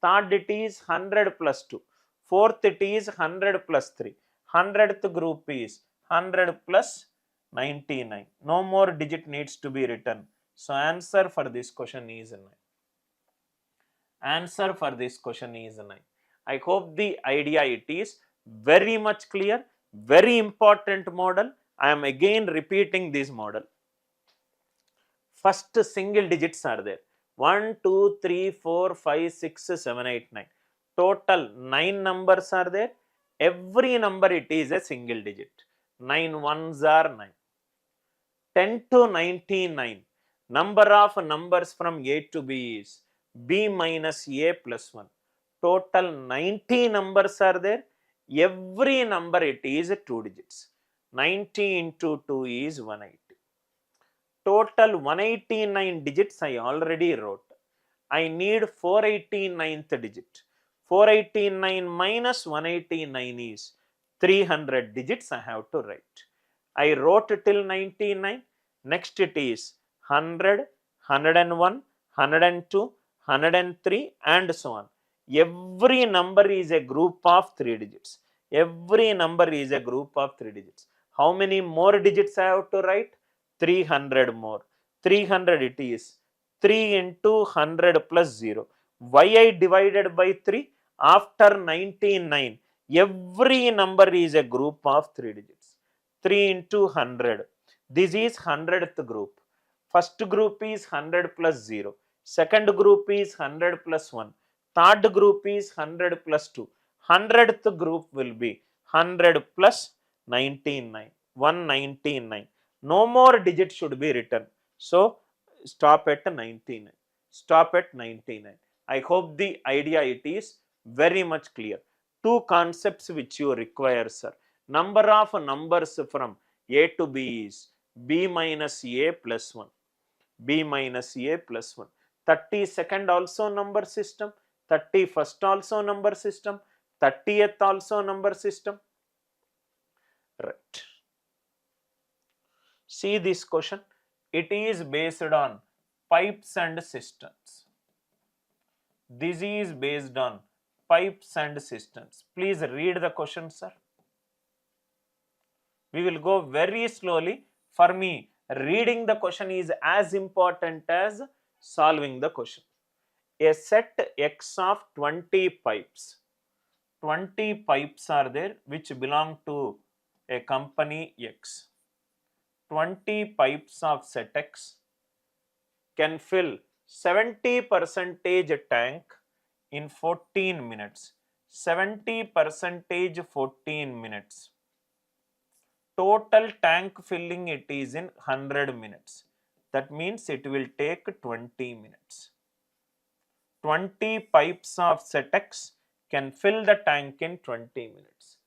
Third it is 100 plus 2. Fourth it is 100 plus 3. 100th group is 100 plus 99. No more digit needs to be written. So answer for this question is 9. Answer for this question is 9. I hope the idea it is very much clear, very important model. I am again repeating this model. First single digits are there. 1, 2, 3, 4, 5, 6, 7, 8, 9. Total 9 numbers are there. Every number it is a single digit. 9 ones are 9. 10 to 99. Number of numbers from A to B is B minus A plus 1. Total 90 numbers are there. Every number it is 2 digits. 90 into 2 is 180. Total 189 digits I already wrote. I need 489th digit. 489 minus 189 is 300 digits I have to write. I wrote till 99. Next it is 100, 101, 102, 103, and so on. Every number is a group of 3 digits. Every number is a group of 3 digits. How many more digits I have to write? 300 more. 300 it is. 3 into 100 plus 0. Why I divided by 3? After 99, every number is a group of 3 digits. 3 into 100. This is 100th group. First group is 100 plus 0. Second group is 100 plus 1. Third group is 100 plus 2. 100th group will be 100 plus 99. 199. No more digits should be written. So, stop at 99. Stop at 99. I hope the idea it is very much clear. Two concepts which you require, sir. Number of numbers from A to B is B minus A plus 1. B minus A plus 1. 32nd also number system. 31st also number system. 30th also number system. Right. See this question. It is based on pipes and cisterns. This is based on pipes and cisterns. Please read the question, sir. We will go very slowly. For me, reading the question is as important as solving the question. A set X of 20 pipes. 20 pipes are there which belong to a company X. 20 pipes of set X can fill 70% tank in 14 minutes. 70% 14 minutes. Total tank filling it is in 100 minutes. That means it will take 20 minutes. 20 pipes of set X can fill the tank in 20 minutes.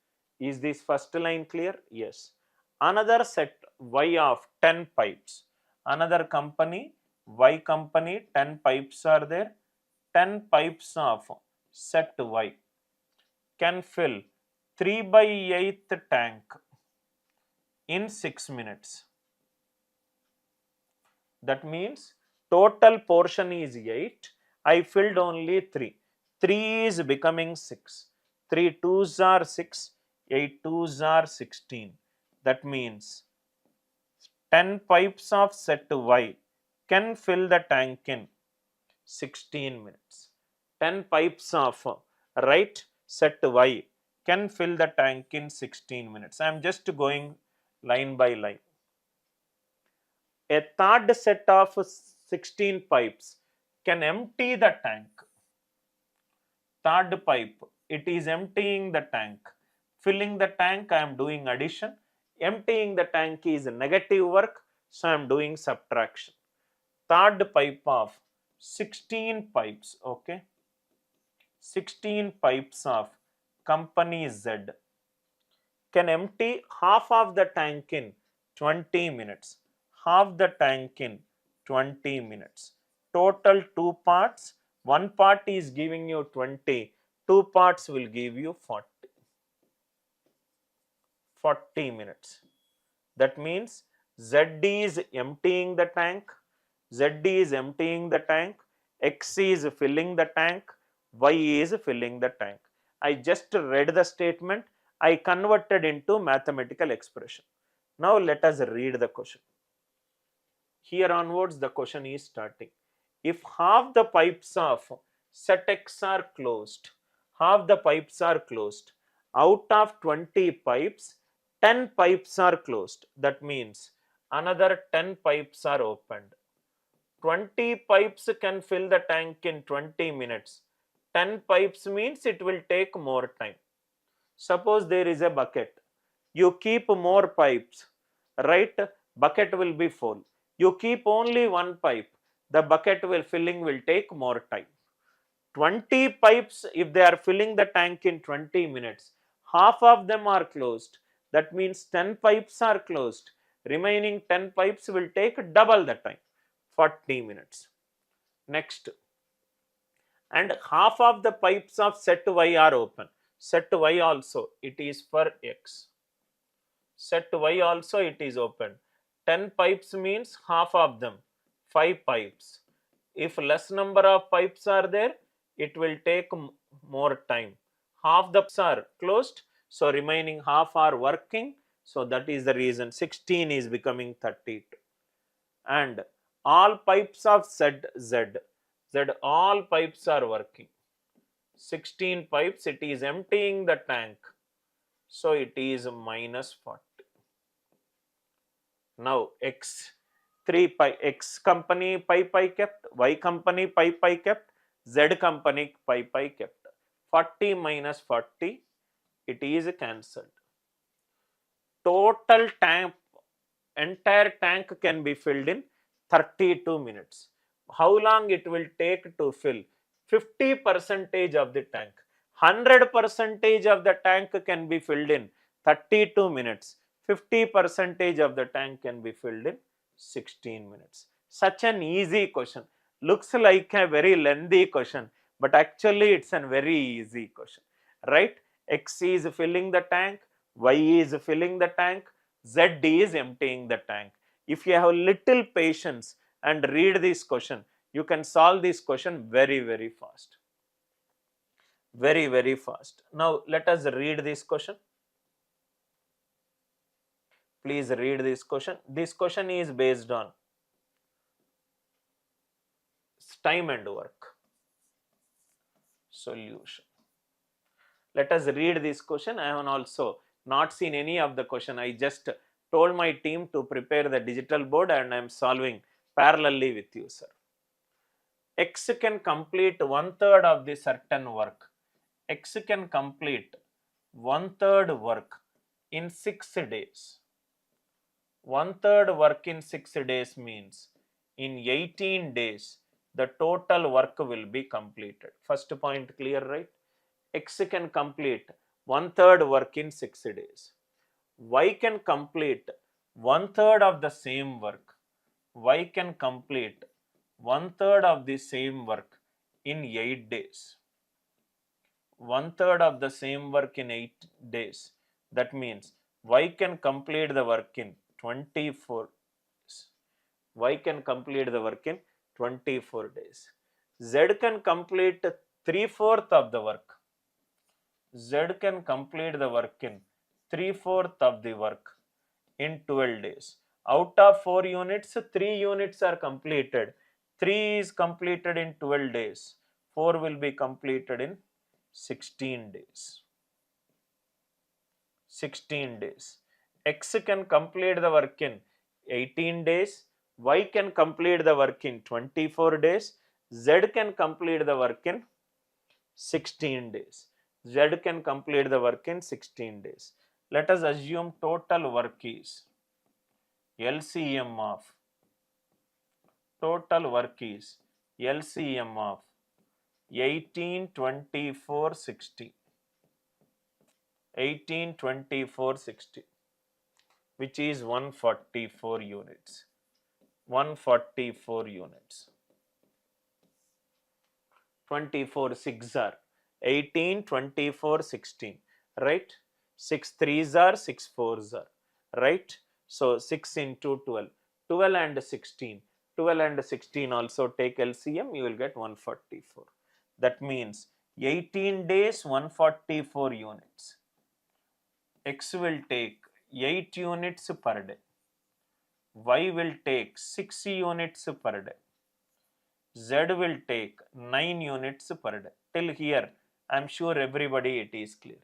Is this first line clear? Yes. Another set Y of 10 pipes. Another company, Y company, 10 pipes are there. 10 pipes of set Y can fill 3/8 tank in 6 minutes. That means total portion is 8. I filled only 3. 3 is becoming 6. 3 twos are 6. 8 twos are 16. That means 10 pipes of set Y can fill the tank in 16 minutes. 10 pipes of right set Y can fill the tank in 16 minutes. I am just going line by line. A third set of 16 pipes can empty the tank. Third pipe, it is emptying the tank. Filling the tank, I am doing addition. Emptying the tank is negative work, so I am doing subtraction. Third pipe of 16 pipes, okay. 16 pipes of company Z can empty half of the tank in 20 minutes. Half the tank in 20 minutes. Total 2 parts. One part is giving you 20. 2 parts will give you 40. 40 minutes. That means Z is emptying the tank. Z is emptying the tank. X is filling the tank. Y is filling the tank. I just read the statement. I converted into mathematical expression. Now let us read the question. Here onwards the question is starting. If half the pipes of set X are closed, half the pipes are closed, out of 20 pipes, 10 pipes are closed. That means another 10 pipes are opened. 20 pipes can fill the tank in 20 minutes. 10 pipes means it will take more time. Suppose there is a bucket. You keep more pipes, right? Bucket will be full. You keep only one pipe, the bucket filling will take more time. 20 pipes, if they are filling the tank in 20 minutes, half of them are closed. That means 10 pipes are closed. Remaining 10 pipes will take double the time, 40 minutes. Next. And half of the pipes of set Y are open. Set Y also, it is for X. Set Y also it is open. 10 pipes means half of them, 5 pipes. If less number of pipes are there, it will take more time. Half the pipes are closed, so remaining half are working. So that is the reason 16 is becoming 32. And all pipes of Z, all pipes are working. 16 pipes, it is emptying the tank. So it is minus 40. Now X, 3 pipe, X company pipe I kept, Y company pipe I kept, Z company pipe I kept. 40 minus 40, it is cancelled. Total tank, entire tank can be filled in 32 minutes. How long it will take to fill? 50% of the tank. 100% of the tank can be filled in 32 minutes. 50% of the tank can be filled in 16 minutes. Such an easy question. Looks like a very lengthy question, but actually it's a very easy question, right? X is filling the tank, Y is filling the tank, Z is emptying the tank. If you have little patience and read this question, you can solve this question very, very fast. Very, very fast. Now let us read this question. Please read this question. This question is based on time and work. Solution. Let us read this question. I have also not seen any of the question. I just told my team to prepare the digital board and I am solving parallelly with you, sir. X can complete 1/3 of the certain work. X can complete 1/3 work in 6 days. 1/3 work in 6 days means in 18 days the total work will be completed. First point clear, right? X can complete 1/3 work in 6 days. Y can complete 1/3 of the same work. Y can complete 1/3 of the same work in 8 days. 1/3 of the same work in 8 days. That means Y can complete the work in 24 days. Y can complete the work in 24 days. Z can complete 3/4 of the work. Z can complete the work in 3/4 of the work in 12 days. Out of 4 units, 3 units are completed. 3 is completed in 12 days. 4 will be completed in 16 days. 16 days. X can complete the work in 18 days. Y can complete the work in 24 days. Z can complete the work in 16 days. Z can complete the work in 16 days. Let us assume total work is LCM of total work is LCM of 18, 24, 60. 18, 24, 60, which is 144 units. 144 units. 24 6 are 18, 24, 16, right? 6 3s are 6 4s are, right? So 6 into 12, 12 and 16, 12 and 16 also take LCM, you will get 144. That means 18 days, 144 units. X will take 8 units per day. Y will take 6 units per day. Z will take 9 units per day. Till here, I am sure everybody it is clear.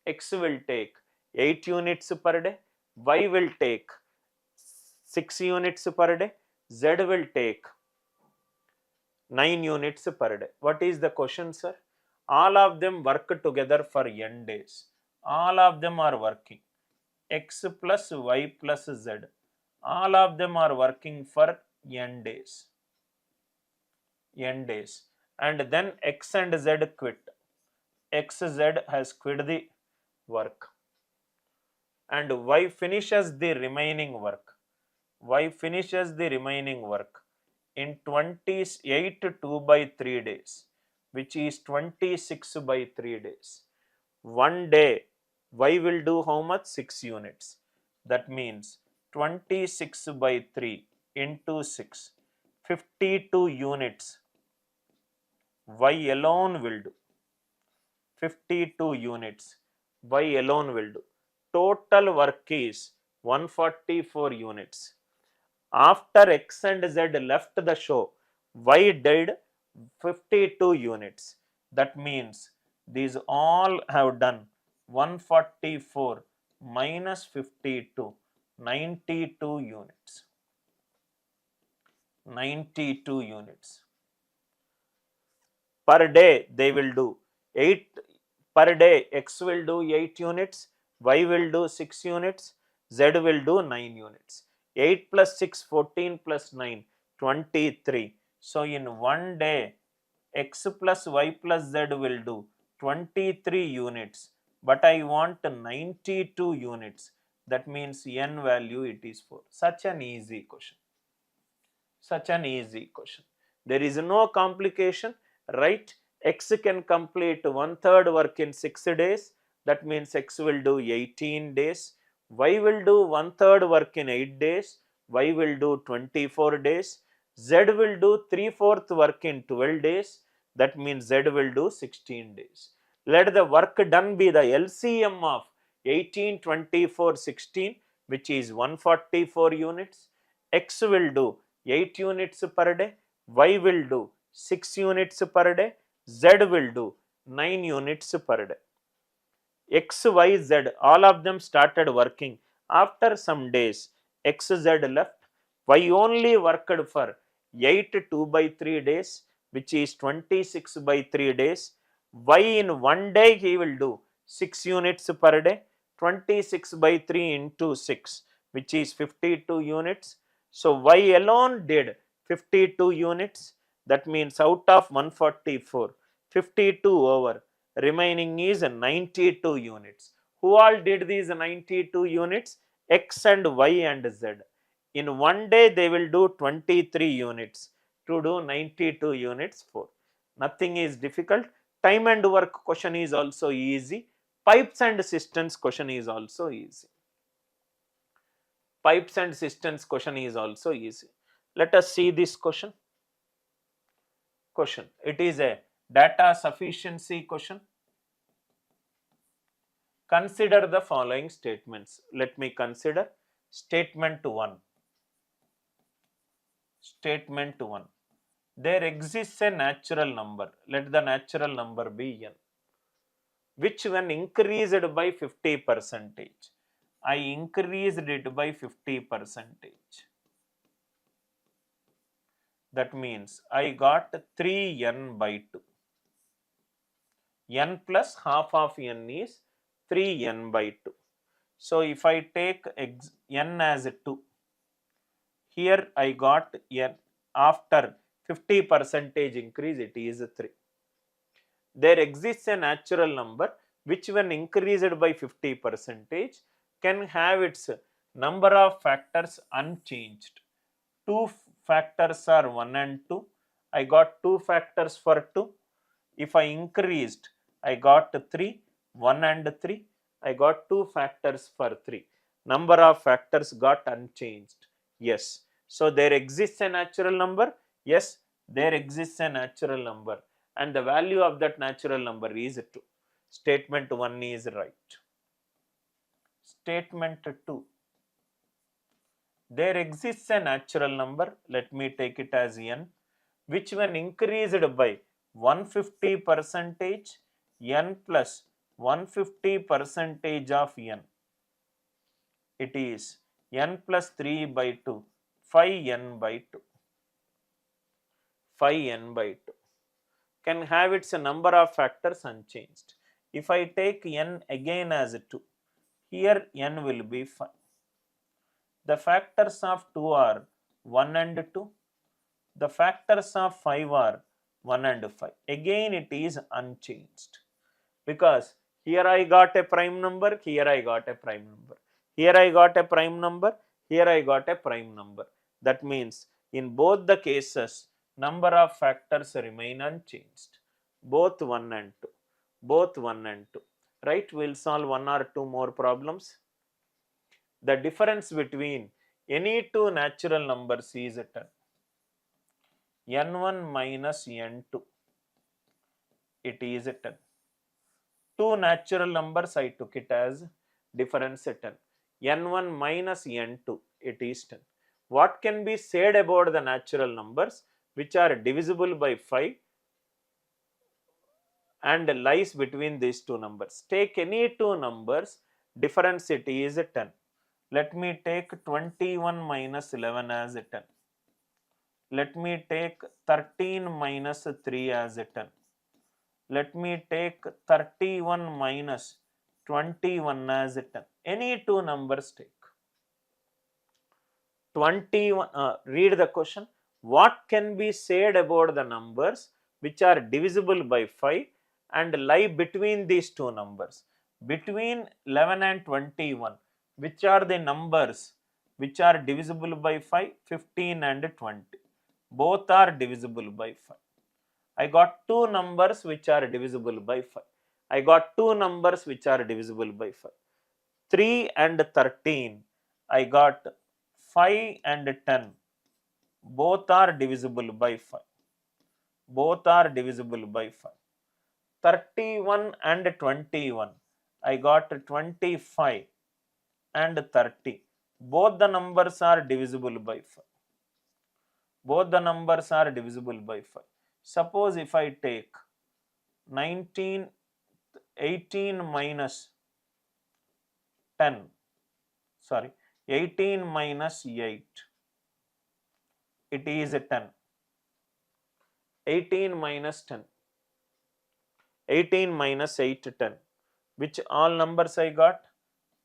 X will take 8 units per day. Y will take 6 units per day. Z will take 9 units per day. What is the question, sir? All of them work together for n days. All of them are working. X plus Y plus Z. All of them are working for n days. N days. And then X and Z quit. XZ has quit the work. And Y finishes the remaining work. Y finishes the remaining work in 28 2 by 3 days, which is 26 by 3 days. One day, Y will do how much? 6 units. That means 26 by 3 into 6, 52 units. Y alone will do. 52 units. Y alone will do. Total work is 144 units. After X and Z left the show, Y did 52 units. That means these all have done 144 minus 52, 92 units. 92 units. Per day they will do 8 per day. X will do 8 units, Y will do 6 units, Z will do 9 units. 8 plus 6, 14 plus 9, 23. So in one day, X plus Y plus Z will do 23 units, but I want 92 units. That means n value it is 4. Such an easy question. Such an easy question. There is no complication, right? X can complete 1/3 work in 6 days. That means X will do 18 days. Y will do 1/3 work in 8 days. Y will do 24 days. Z will do 3/4 work in 12 days. That means Z will do 16 days. Let the work done be the LCM of 18, 24, 16, which is 144 units. X will do 8 units per day. Y will do 6 units per day. Z will do 9 units per day. X, Y, Z, all of them started working. After some days, X, Z left. Y only worked for 8 2 by 3 days, which is 26 by 3 days. Y in one day he will do 6 units per day. 26 by 3 into 6, which is 52 units. So Y alone did 52 units. That means out of 144, 52 over, remaining is 92 units. Who all did these 92 units? X and Y and Z. In one day they will do 23 units. To do 92 units for. Nothing is difficult. Time and work question is also easy. Pipes and cisterns question is also easy. Pipes and cisterns question is also easy. Let us see this question. It is a data sufficiency question. Consider the following statements. Let me consider statement 1. Statement 1. There exists a natural number. Let the natural number be n, which when increased by 50%, I increased it by 50%. That means I got 3n by 2. N plus half of n is 3n by 2. So if I take n as 2, here I got n after 50% increase, it is 3. There exists a natural number which when increased by 50% can have its number of factors unchanged. 2 factors are 1 and 2. I got 2 factors for 2. If I increased, I got 3, 1 and 3. I got 2 factors for 3. Number of factors got unchanged. Yes. So there exists a natural number. Yes, there exists a natural number. And the value of that natural number is 2. Statement 1 is right. Statement 2. There exists a natural number, let me take it as n, which when increased by 150%, n plus 150% of n, it is n plus 3 by 2, 5n by 2. 5n by 2. Can have its number of factors unchanged. If I take n again as 2, here n will be 5. The factors of 2 are 1 and 2. The factors of 5 are 1 and 5. Again it is unchanged. Because here I got a prime number, here I got a prime number. Here I got a prime number, here I got a prime number. That means in both the cases, number of factors remain unchanged. Both 1 and 2. Both 1 and 2. Right? We will solve 1 or 2 more problems. The difference between any two natural numbers is 10. n1 minus n2. It is 10. Two natural numbers I took it as difference 10. n1 minus n2. It is 10. What can be said about the natural numbers which are divisible by 5 and lies between these two numbers? Take any two numbers, difference it is 10. Let me take 21 minus 11 as 10. Let me take 13 minus 3 as 10. Let me take 31 minus 21 as 10. Any two numbers take. 21, read the question. What can be said about the numbers which are divisible by 5 and lie between these two numbers? Between 11 and 21, which are the numbers which are divisible by 5? 15 and 20. Both are divisible by 5. I got two numbers which are divisible by 5. I got two numbers which are divisible by 5. 3 and 13. I got 5 and 10. Both are divisible by 5. Both are divisible by 5. 31 and 21. I got 25 and 30. Both the numbers are divisible by 5. Both the numbers are divisible by 5. Suppose if I take 18 minus 10, 18 minus 8, it is 10. 18 minus 10. 18 minus 8, 10. Which all numbers I got?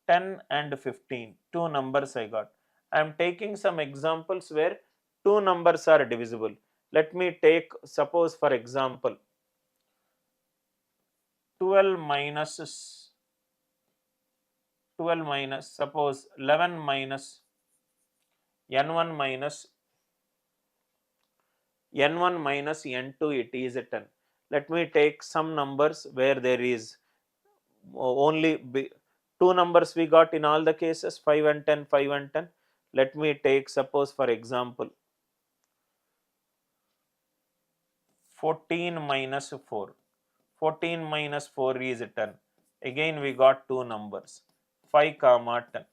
10 and 15. Two numbers I got. I am taking some examples where two numbers are divisible. Let me take, suppose for example, 12 minus 12 minus, suppose 11 minus n1 minus n1 minus n2, it is a 10. Let me take some numbers where there is only two numbers we got in all the cases, 5 and 10, 5 and 10. Let me take, suppose for example, 14 minus 4. 14 minus 4 is 10. Again we got two numbers, 5 comma 10.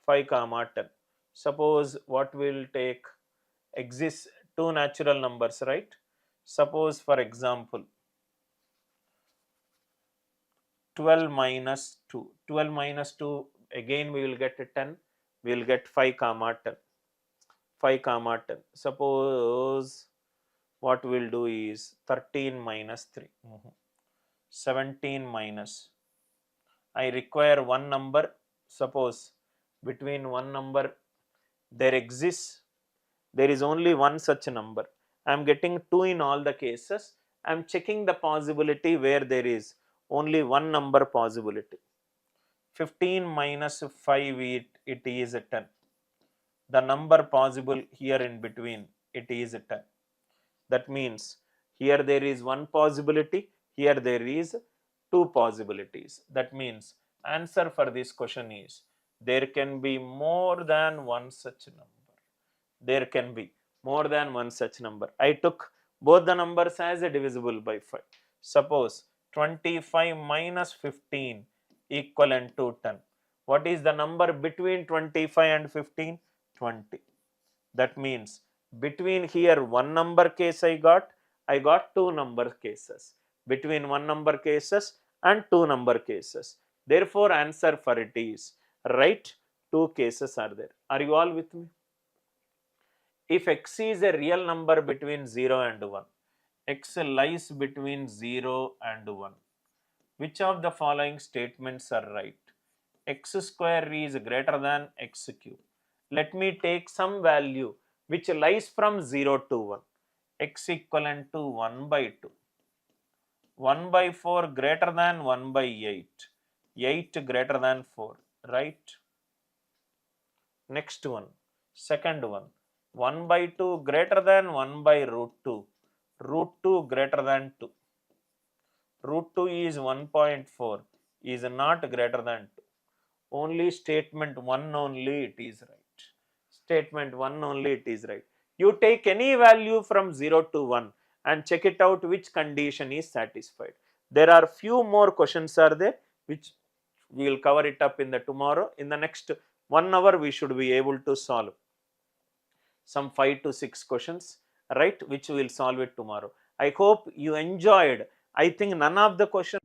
5 comma 10. Suppose what will take, exists two natural numbers, right? Suppose for example 12 minus 2. 12 minus 2, again we will get a 10. We will get 5 comma 10. 5 comma 10. Suppose what we will do is 13 minus 3. 17 minus. I require one number. Suppose between one number there is only one such number. I am getting 2 in all the cases. I am checking the possibility where there is only one number possibility. 15 minus 5, it is 10. The number possible here in between, it is 10. That means here there is one possibility, here there is two possibilities. That means answer for this question is, there can be more than one such number. There can be more than one such number. I took both the numbers as a divisible by 5. Suppose 25 minus 15 equivalent to 10. What is the number between 25 and 15? 20. That means between here one number case I got two number cases. Between one number cases and two number cases. Therefore, answer for it is right. Two cases are there. Are you all with me? If x is a real number between 0 and 1, x lies between 0 and 1, which of the following statements are right? X square is greater than x cube. Let me take some value which lies from 0 to 1. X equivalent to 1 by 2. 1 by 4 greater than 1 by 8. 8 greater than 4. Right? Next one. Second one. 1 by 2 greater than 1 by root 2. Root 2 greater than 2. Root 2 is 1.4, is not greater than 2. Only statement 1 only it is right. Statement 1 only it is right. You take any value from 0 to 1 and check it out which condition is satisfied. There are few more questions are there which we will cover it up in the tomorrow. In the next 1 hour we should be able to solve some 5 to 6 questions, right, which we will solve it tomorrow. I hope you enjoyed. I think none of the questions